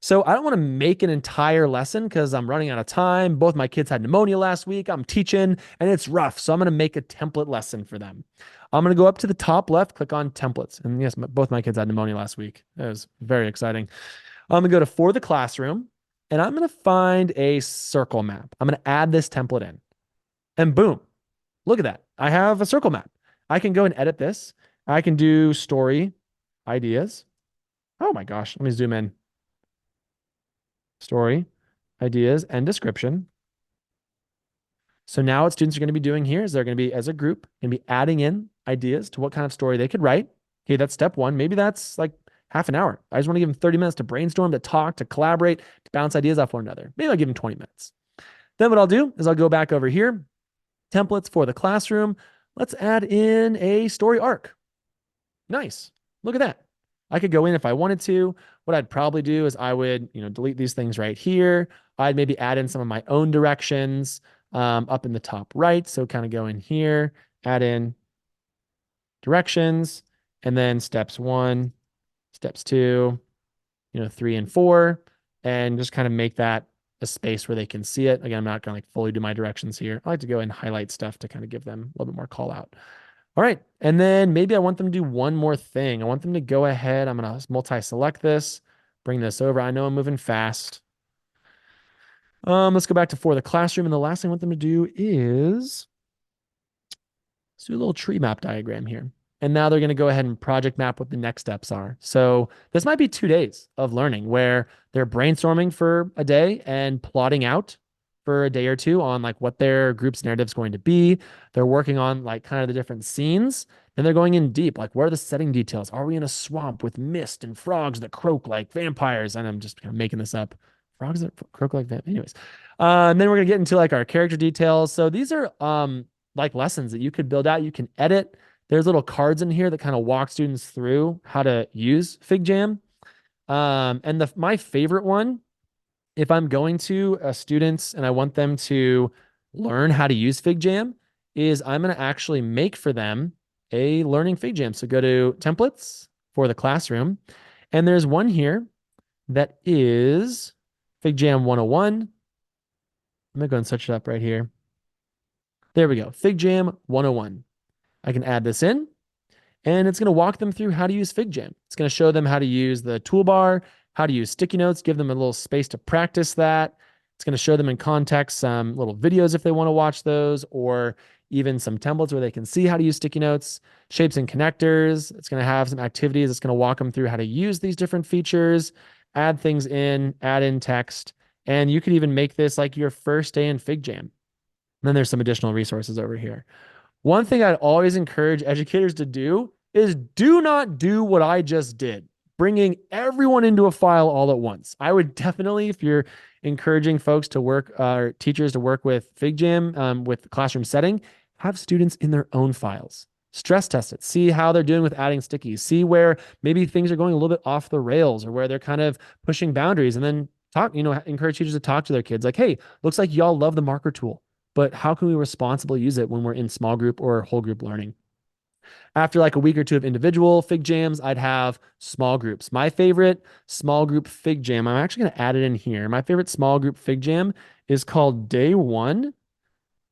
So I don't want to make an entire lesson because I'm running out of time. Both my kids had pneumonia last week. I'm teaching and it's rough. So I'm going to make a template lesson for them. I'm going to go up to the top left, click on templates. And yes, both my kids had pneumonia last week. It was very exciting. I'm going to go to For the Classroom and I'm going to find a circle map. I'm going to add this template in and boom, look at that. I have a circle map. I can go and edit this. I can do story ideas. Oh my gosh, let me zoom in. Story, ideas, and description. So now what students are going to be doing here is they're going to be, as a group, going to be adding in ideas to what kind of story they could write. Okay, that's step 1. Maybe that's like half an hour. I just want to give them 30 minutes to brainstorm, to talk, to collaborate, to bounce ideas off one another. Maybe I'll give them 20 minutes. Then what I'll do is I'll go back over here, templates for the classroom. Let's add in a story arc. Nice. Look at that. I could go in if I wanted to. What I'd probably do is I would, delete these things right here. I'd maybe add in some of my own directions. up in the top right. So kind of go in here, add in directions, and then steps 1, steps 2, 3 and 4, and just kind of make that a space where they can see it. Again, I'm not going to like fully do my directions here. I like to go and highlight stuff to kind of give them a little bit more call out. All right. And then maybe I want them to do one more thing. I want them to go ahead. I'm going to multi-select this, bring this over. I know I'm moving fast. Let's go back to for the classroom. And the last thing I want them to do is let's do a little tree map diagram here. And now they're going to go ahead and project map what the next steps are. So this might be 2 days of learning where they're brainstorming for a day and plotting out for a day or two on like what their group's narrative is going to be. They're working on like kind of the different scenes and they're going in deep. Like, what are the setting details? Are we in a swamp with mist and frogs that croak like vampires? And I'm just kind of making this up. Frogs that croak like vampires. Anyways. And then we're going to get into like our character details. So these are like lessons that you could build out. You can edit. There's little cards in here that kind of walk students through how to use Figjam. And my favorite one, if I'm going to students and I want them to learn how to use Figjam, is I'm going to actually make for them a learning Figjam. So go to templates for the classroom. And there's one here that is Figjam 101. I'm going to go and search it up right here. There we go. Figjam 101. I can add this in and it's going to walk them through how to use Figjam. It's going to show them how to use the toolbar, how to use sticky notes, give them a little space to practice that. It's going to show them in context some little videos if they want to watch those, or even some templates where they can see how to use sticky notes, shapes and connectors. It's going to have some activities. It's going to walk them through how to use these different features, add things in, add in text, and you could even make this like your first day in Figjam. And then there's some additional resources over here. One thing I'd always encourage educators to do is do not do what I just did, bringing everyone into a file all at once. I would definitely, if you're encouraging folks to work, or teachers to work with Figjam with classroom setting, have students in their own files. Stress test it. See how they're doing with adding stickies. See where maybe things are going a little bit off the rails or where they're kind of pushing boundaries, and then encourage teachers to talk to their kids like, hey, looks like y'all love the marker tool, but how can we responsibly use it when we're in small group or whole group learning? After like a week or two of individual Figjams, I'd have small groups. My favorite small group Figjam, I'm actually going to add it in here. My favorite small group Figjam is called Day 1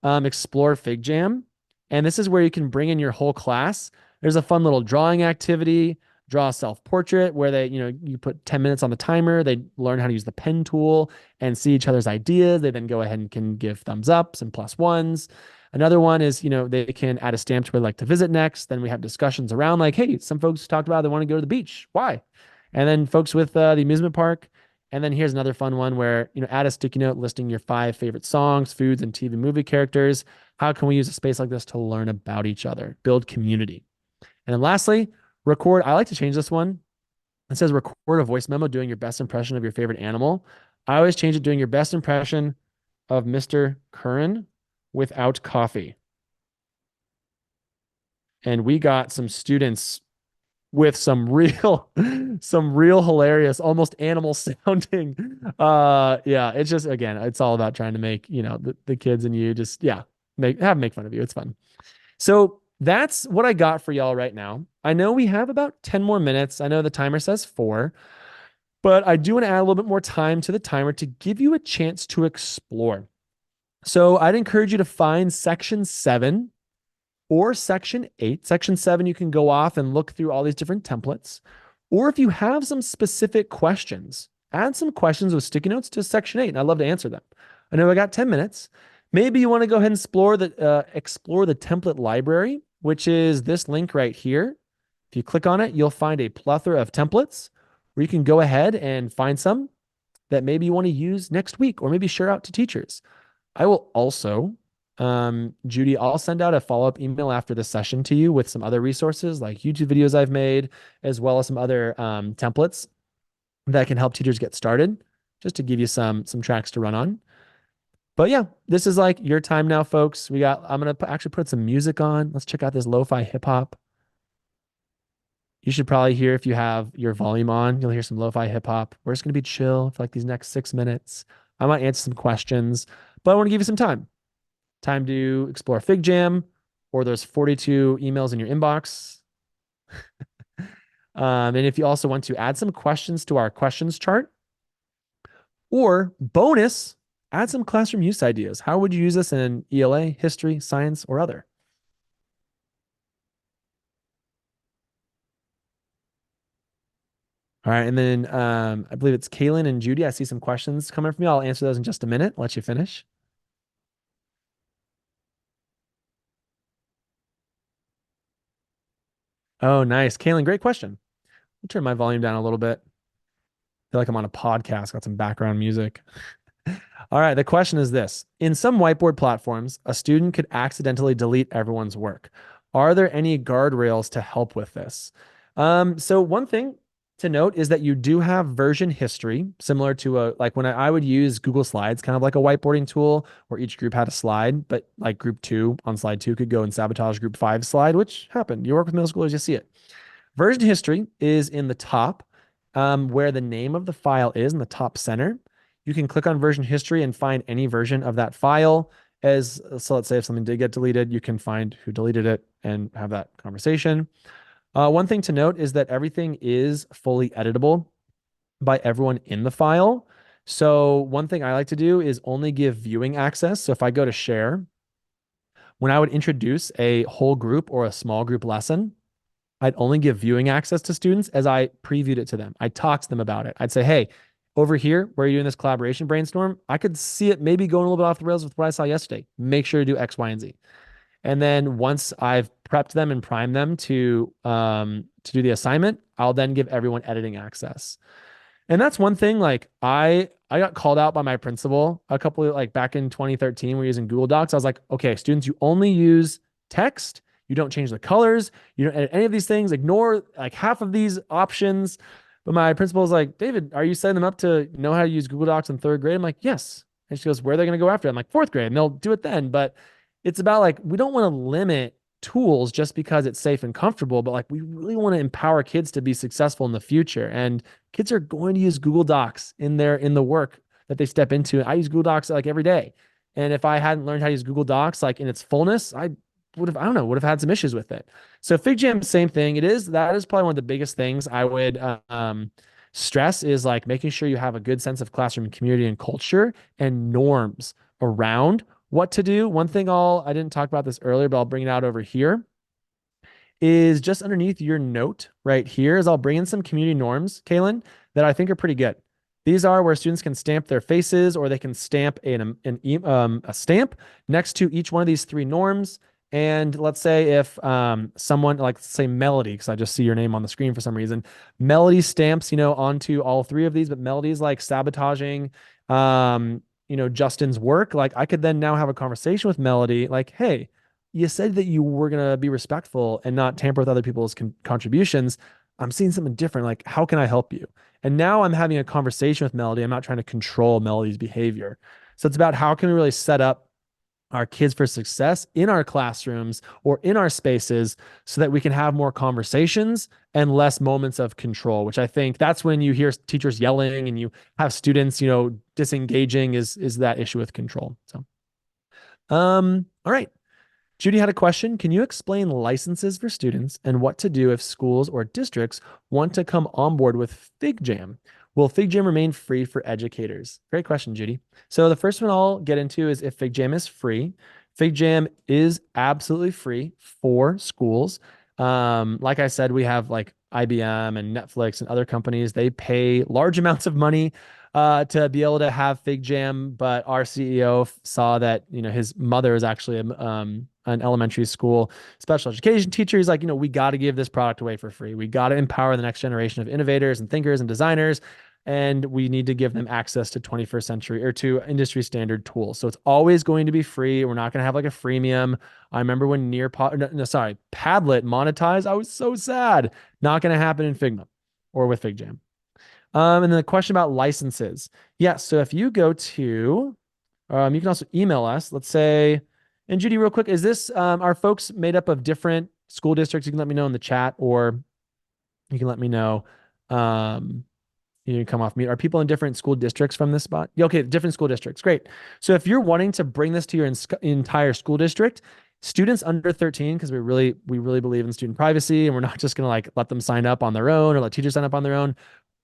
Explore Figjam. And this is where you can bring in your whole class. There's a fun little drawing activity, draw a self-portrait where you put 10 minutes on the timer. They learn how to use the pen tool and see each other's ideas. They then go ahead and can give thumbs ups and plus ones. Another one is, they can add a stamp to where they'd like to visit next. Then we have discussions around like, hey, some folks talked about they want to go to the beach. Why? And then folks with the amusement park. And then here's another fun one where, add a sticky note listing your 5 favorite songs, foods, and TV movie characters. How can we use a space like this to learn about each other, build community? And then lastly, record. I like to change this one. It says record a voice memo doing your best impression of your favorite animal. I always change it doing your best impression of Mr. Curran without coffee. And we got some students with some real hilarious, almost animal sounding. Yeah, it's just, again, it's all about trying to make, the kids and you just, yeah, make fun of you. It's fun. So that's what I got for y'all right now. I know we have about 10 more minutes. I know the timer says 4, but I do want to add a little bit more time to the timer to give you a chance to explore. So I'd encourage you to find section 7 or section 8. Section 7, you can go off and look through all these different templates. Or if you have some specific questions, add some questions with sticky notes to section 8, and I'd love to answer them. I know I got 10 minutes. Maybe you want to go ahead and explore the template library, which is this link right here. If you click on it, you'll find a plethora of templates where you can go ahead and find some that maybe you want to use next week or maybe share out to teachers. I will also, Judy, I'll send out a follow-up email after this session to you with some other resources like YouTube videos I've made, as well as some other templates that can help teachers get started, just to give you some tracks to run on. But yeah, this is like your time now, folks. I'm going to actually put some music on. Let's check out this lo-fi hip hop. You should probably hear, if you have your volume on, you'll hear some lo-fi hip hop. We're just going to be chill for like these next 6 minutes. I might answer some questions, but I want to give you some time. time to explore Figjam, or there's 42 emails in your inbox. And if you also want to add some questions to our questions chart, or bonus, add some classroom use ideas. How would you use this in ELA, history, science, or other? All right. And then I believe it's Kaylin and Judy. I see some questions coming from you. I'll answer those in just a minute. Let you finish. Oh, nice. Kaylin, great question. I'll turn my volume down a little bit. I feel like I'm on a podcast, got some background music. All right, the question is this. In some whiteboard platforms, a student could accidentally delete everyone's work. Are there any guardrails to help with this? So one thing to note is that you do have version history, similar to like when I would use Google Slides, kind of like a whiteboarding tool where each group had a slide, but like group two on slide two could go and sabotage group five slide, which happened. You work with middle schoolers, you see it. Version history is in the top, where the name of the file is in the top center. You can click on version history and find any version of that file. So let's say if something did get deleted, you can find who deleted it and have that conversation. One thing to note is that everything is fully editable by everyone in the file. So one thing I like to do is only give viewing access. So if I go to share, when I would introduce a whole group or a small group lesson, I'd only give viewing access to students as I previewed it to them. I'd talk to them about it. I'd say, hey, over here, where you're doing this collaboration brainstorm, I could see it maybe going a little bit off the rails with what I saw yesterday. Make sure to do X, Y, and Z. And then once I've prepped them and primed them to do the assignment, I'll then give everyone editing access. And that's one thing. Like I got called out by my principal a couple of like back in 2013. We're using Google Docs. I was like, okay, students, you only use text. You don't change the colors. You don't edit any of these things. Ignore like half of these options. But my principal was like, David, are you setting them up to know how to use Google Docs in third grade? I'm like, yes. And she goes, where are they going to go after? I'm like, fourth grade, and they'll do it then. But it's about like, we don't want to limit tools just because it's safe and comfortable, but like we really want to empower kids to be successful in the future. And kids are going to use Google Docs in the work that they step into. I use Google Docs like every day. And if I hadn't learned how to use Google Docs like in its fullness, I don't know, would have had some issues with it. So FigJam, same thing. That is probably one of the biggest things I would stress is like making sure you have a good sense of classroom community and culture and norms around what to do. One thing I didn't talk about this earlier, but I'll bring it out over here is just underneath your note right here is I'll bring in some community norms, Kaylin, that I think are pretty good. These are where students can stamp their faces or they can stamp a stamp next to each one of these three norms. And let's say if someone like say Melody, because I just see your name on the screen for some reason, Melody stamps, onto all three of these, but Melody's like sabotaging, Justin's work. Like I could then now have a conversation with Melody, like, hey, you said that you were going to be respectful and not tamper with other people's contributions. I'm seeing something different. Like, how can I help you? And now I'm having a conversation with Melody. I'm not trying to control Melody's behavior. So it's about how can we really set up our kids for success in our classrooms or in our spaces so that we can have more conversations and less moments of control, which I think that's when you hear teachers yelling and you have students, disengaging is that issue with control. So, all right. Judy had a question. Can you explain licenses for students and what to do if schools or districts want to come on board with FigJam? Will FigJam remain free for educators? Great question, Judy. So the first one I'll get into is if FigJam is free. FigJam is absolutely free for schools. Like I said, we have like IBM and Netflix and other companies. They pay large amounts of money to be able to have FigJam, but our CEO saw that his mother is actually an elementary school special education teacher. He's like, we got to give this product away for free. We got to empower the next generation of innovators and thinkers and designers, and we need to give them access to 21st century or to industry standard tools. So it's always going to be free. We're not going to have like a freemium. I remember when Padlet monetized. I was so sad. Not going to happen in Figma or with FigJam. And then the question about licenses. Yeah. So if you go to, you can also email us. Let's say, and Judy, real quick, is this, are folks made up of different school districts? You can let me know in the chat, or you can let me know, You can come off mute. Are people in different school districts from this spot? Yeah, okay, different school districts. Great. So if you're wanting to bring this to your entire school district, students under 13, because we really believe in student privacy, and we're not just going to like let them sign up on their own or let teachers sign up on their own.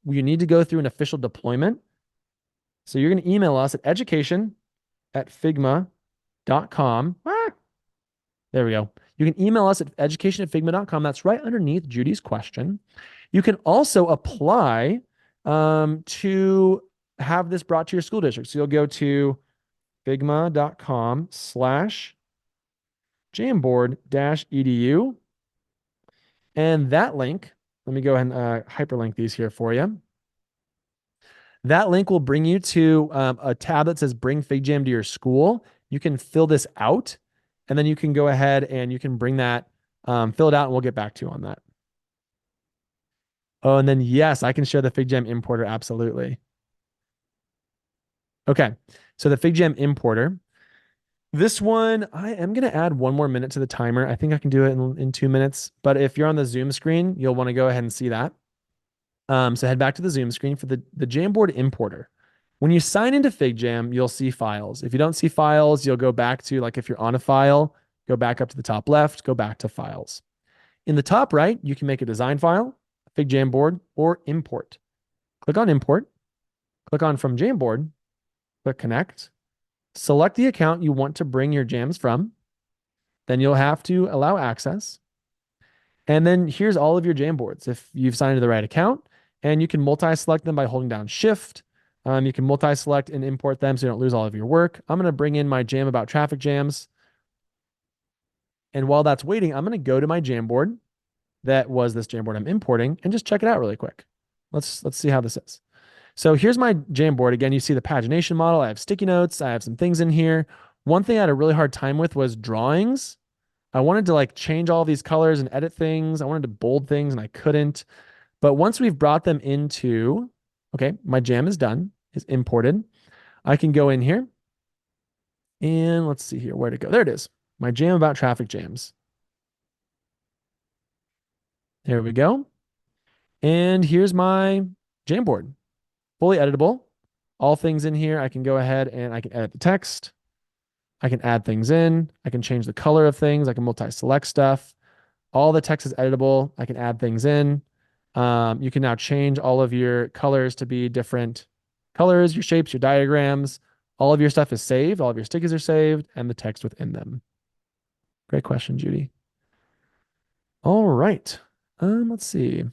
You need to go through an official deployment. So you're going to email us at education@figma.com. There we go. You can email us at education@figma.com. That's right underneath Judy's question. You can also apply to have this brought to your school district. So you'll go to figma.com/jamboard-edu. And that link, let me go ahead and hyperlink these here for you. That link will bring you to a tab that says Bring Figjam to your school. You can fill this out, and then you can go ahead and you can bring that, fill it out, and we'll get back to you on that. Oh, and then yes, I can share the Figjam importer. Absolutely. Okay. So the Figjam importer, this one, I am going to add 1 more minute to the timer. I think I can do it in 2 minutes. But if you're on the Zoom screen, you'll want to go ahead and see that. So head back to the Zoom screen for the Jamboard importer. When you sign into Figjam, you'll see files. If you don't see files, you'll go back to, like, if you're on a file, go back up to the top left, go back to files. In the top right, you can make a design file, a Fig Jamboard, or import. Click on import, click on from Jamboard, click connect, select the account you want to bring your jams from. Then you'll have to allow access. And then here's all of your Jamboards if you've signed into the right account. And you can multi-select them by holding down Shift. You can multi-select and import them so you don't lose all of your work. I'm going to bring in my jam about traffic jams. And while that's waiting, I'm going to go to my Jamboard that was this Jamboard I'm importing and just check it out really quick. Let's see how this is. So here's my Jamboard. Again, you see the pagination model. I have sticky notes. I have some things in here. One thing I had a really hard time with was drawings. I wanted to like change all these colors and edit things. I wanted to bold things and I couldn't. But once we've brought them into, okay, my jam is done, is imported. I can go in here and let's see here, where to go. There it is. My jam about traffic jams. There we go. And here's my Jamboard, fully editable. All things in here. I can go ahead and I can edit the text. I can add things in. I can change the color of things. I can multi-select stuff. All the text is editable. I can add things in. You can now change all of your colors to be different colors, your shapes, your diagrams. All of your stuff is saved. All of your stickies are saved and the text within them. Great question, Judy. All right. Let's see.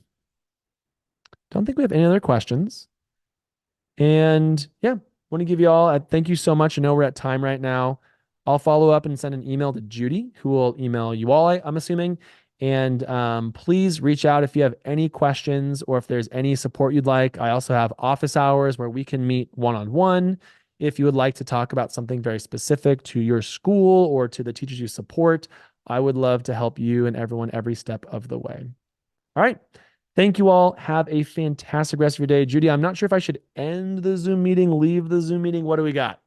Don't think we have any other questions. And yeah, want to give you all thank you so much. I know we're at time right now. I'll follow up and send an email to Judy, who will email you all, I'm assuming. And please reach out if you have any questions or if there's any support you'd like. I also have office hours where we can meet one-on-one. If you would like to talk about something very specific to your school or to the teachers you support, I would love to help you and everyone every step of the way. All right. Thank you all. Have a fantastic rest of your day. Judy, I'm not sure if I should end the Zoom meeting, leave the Zoom meeting. What do we got?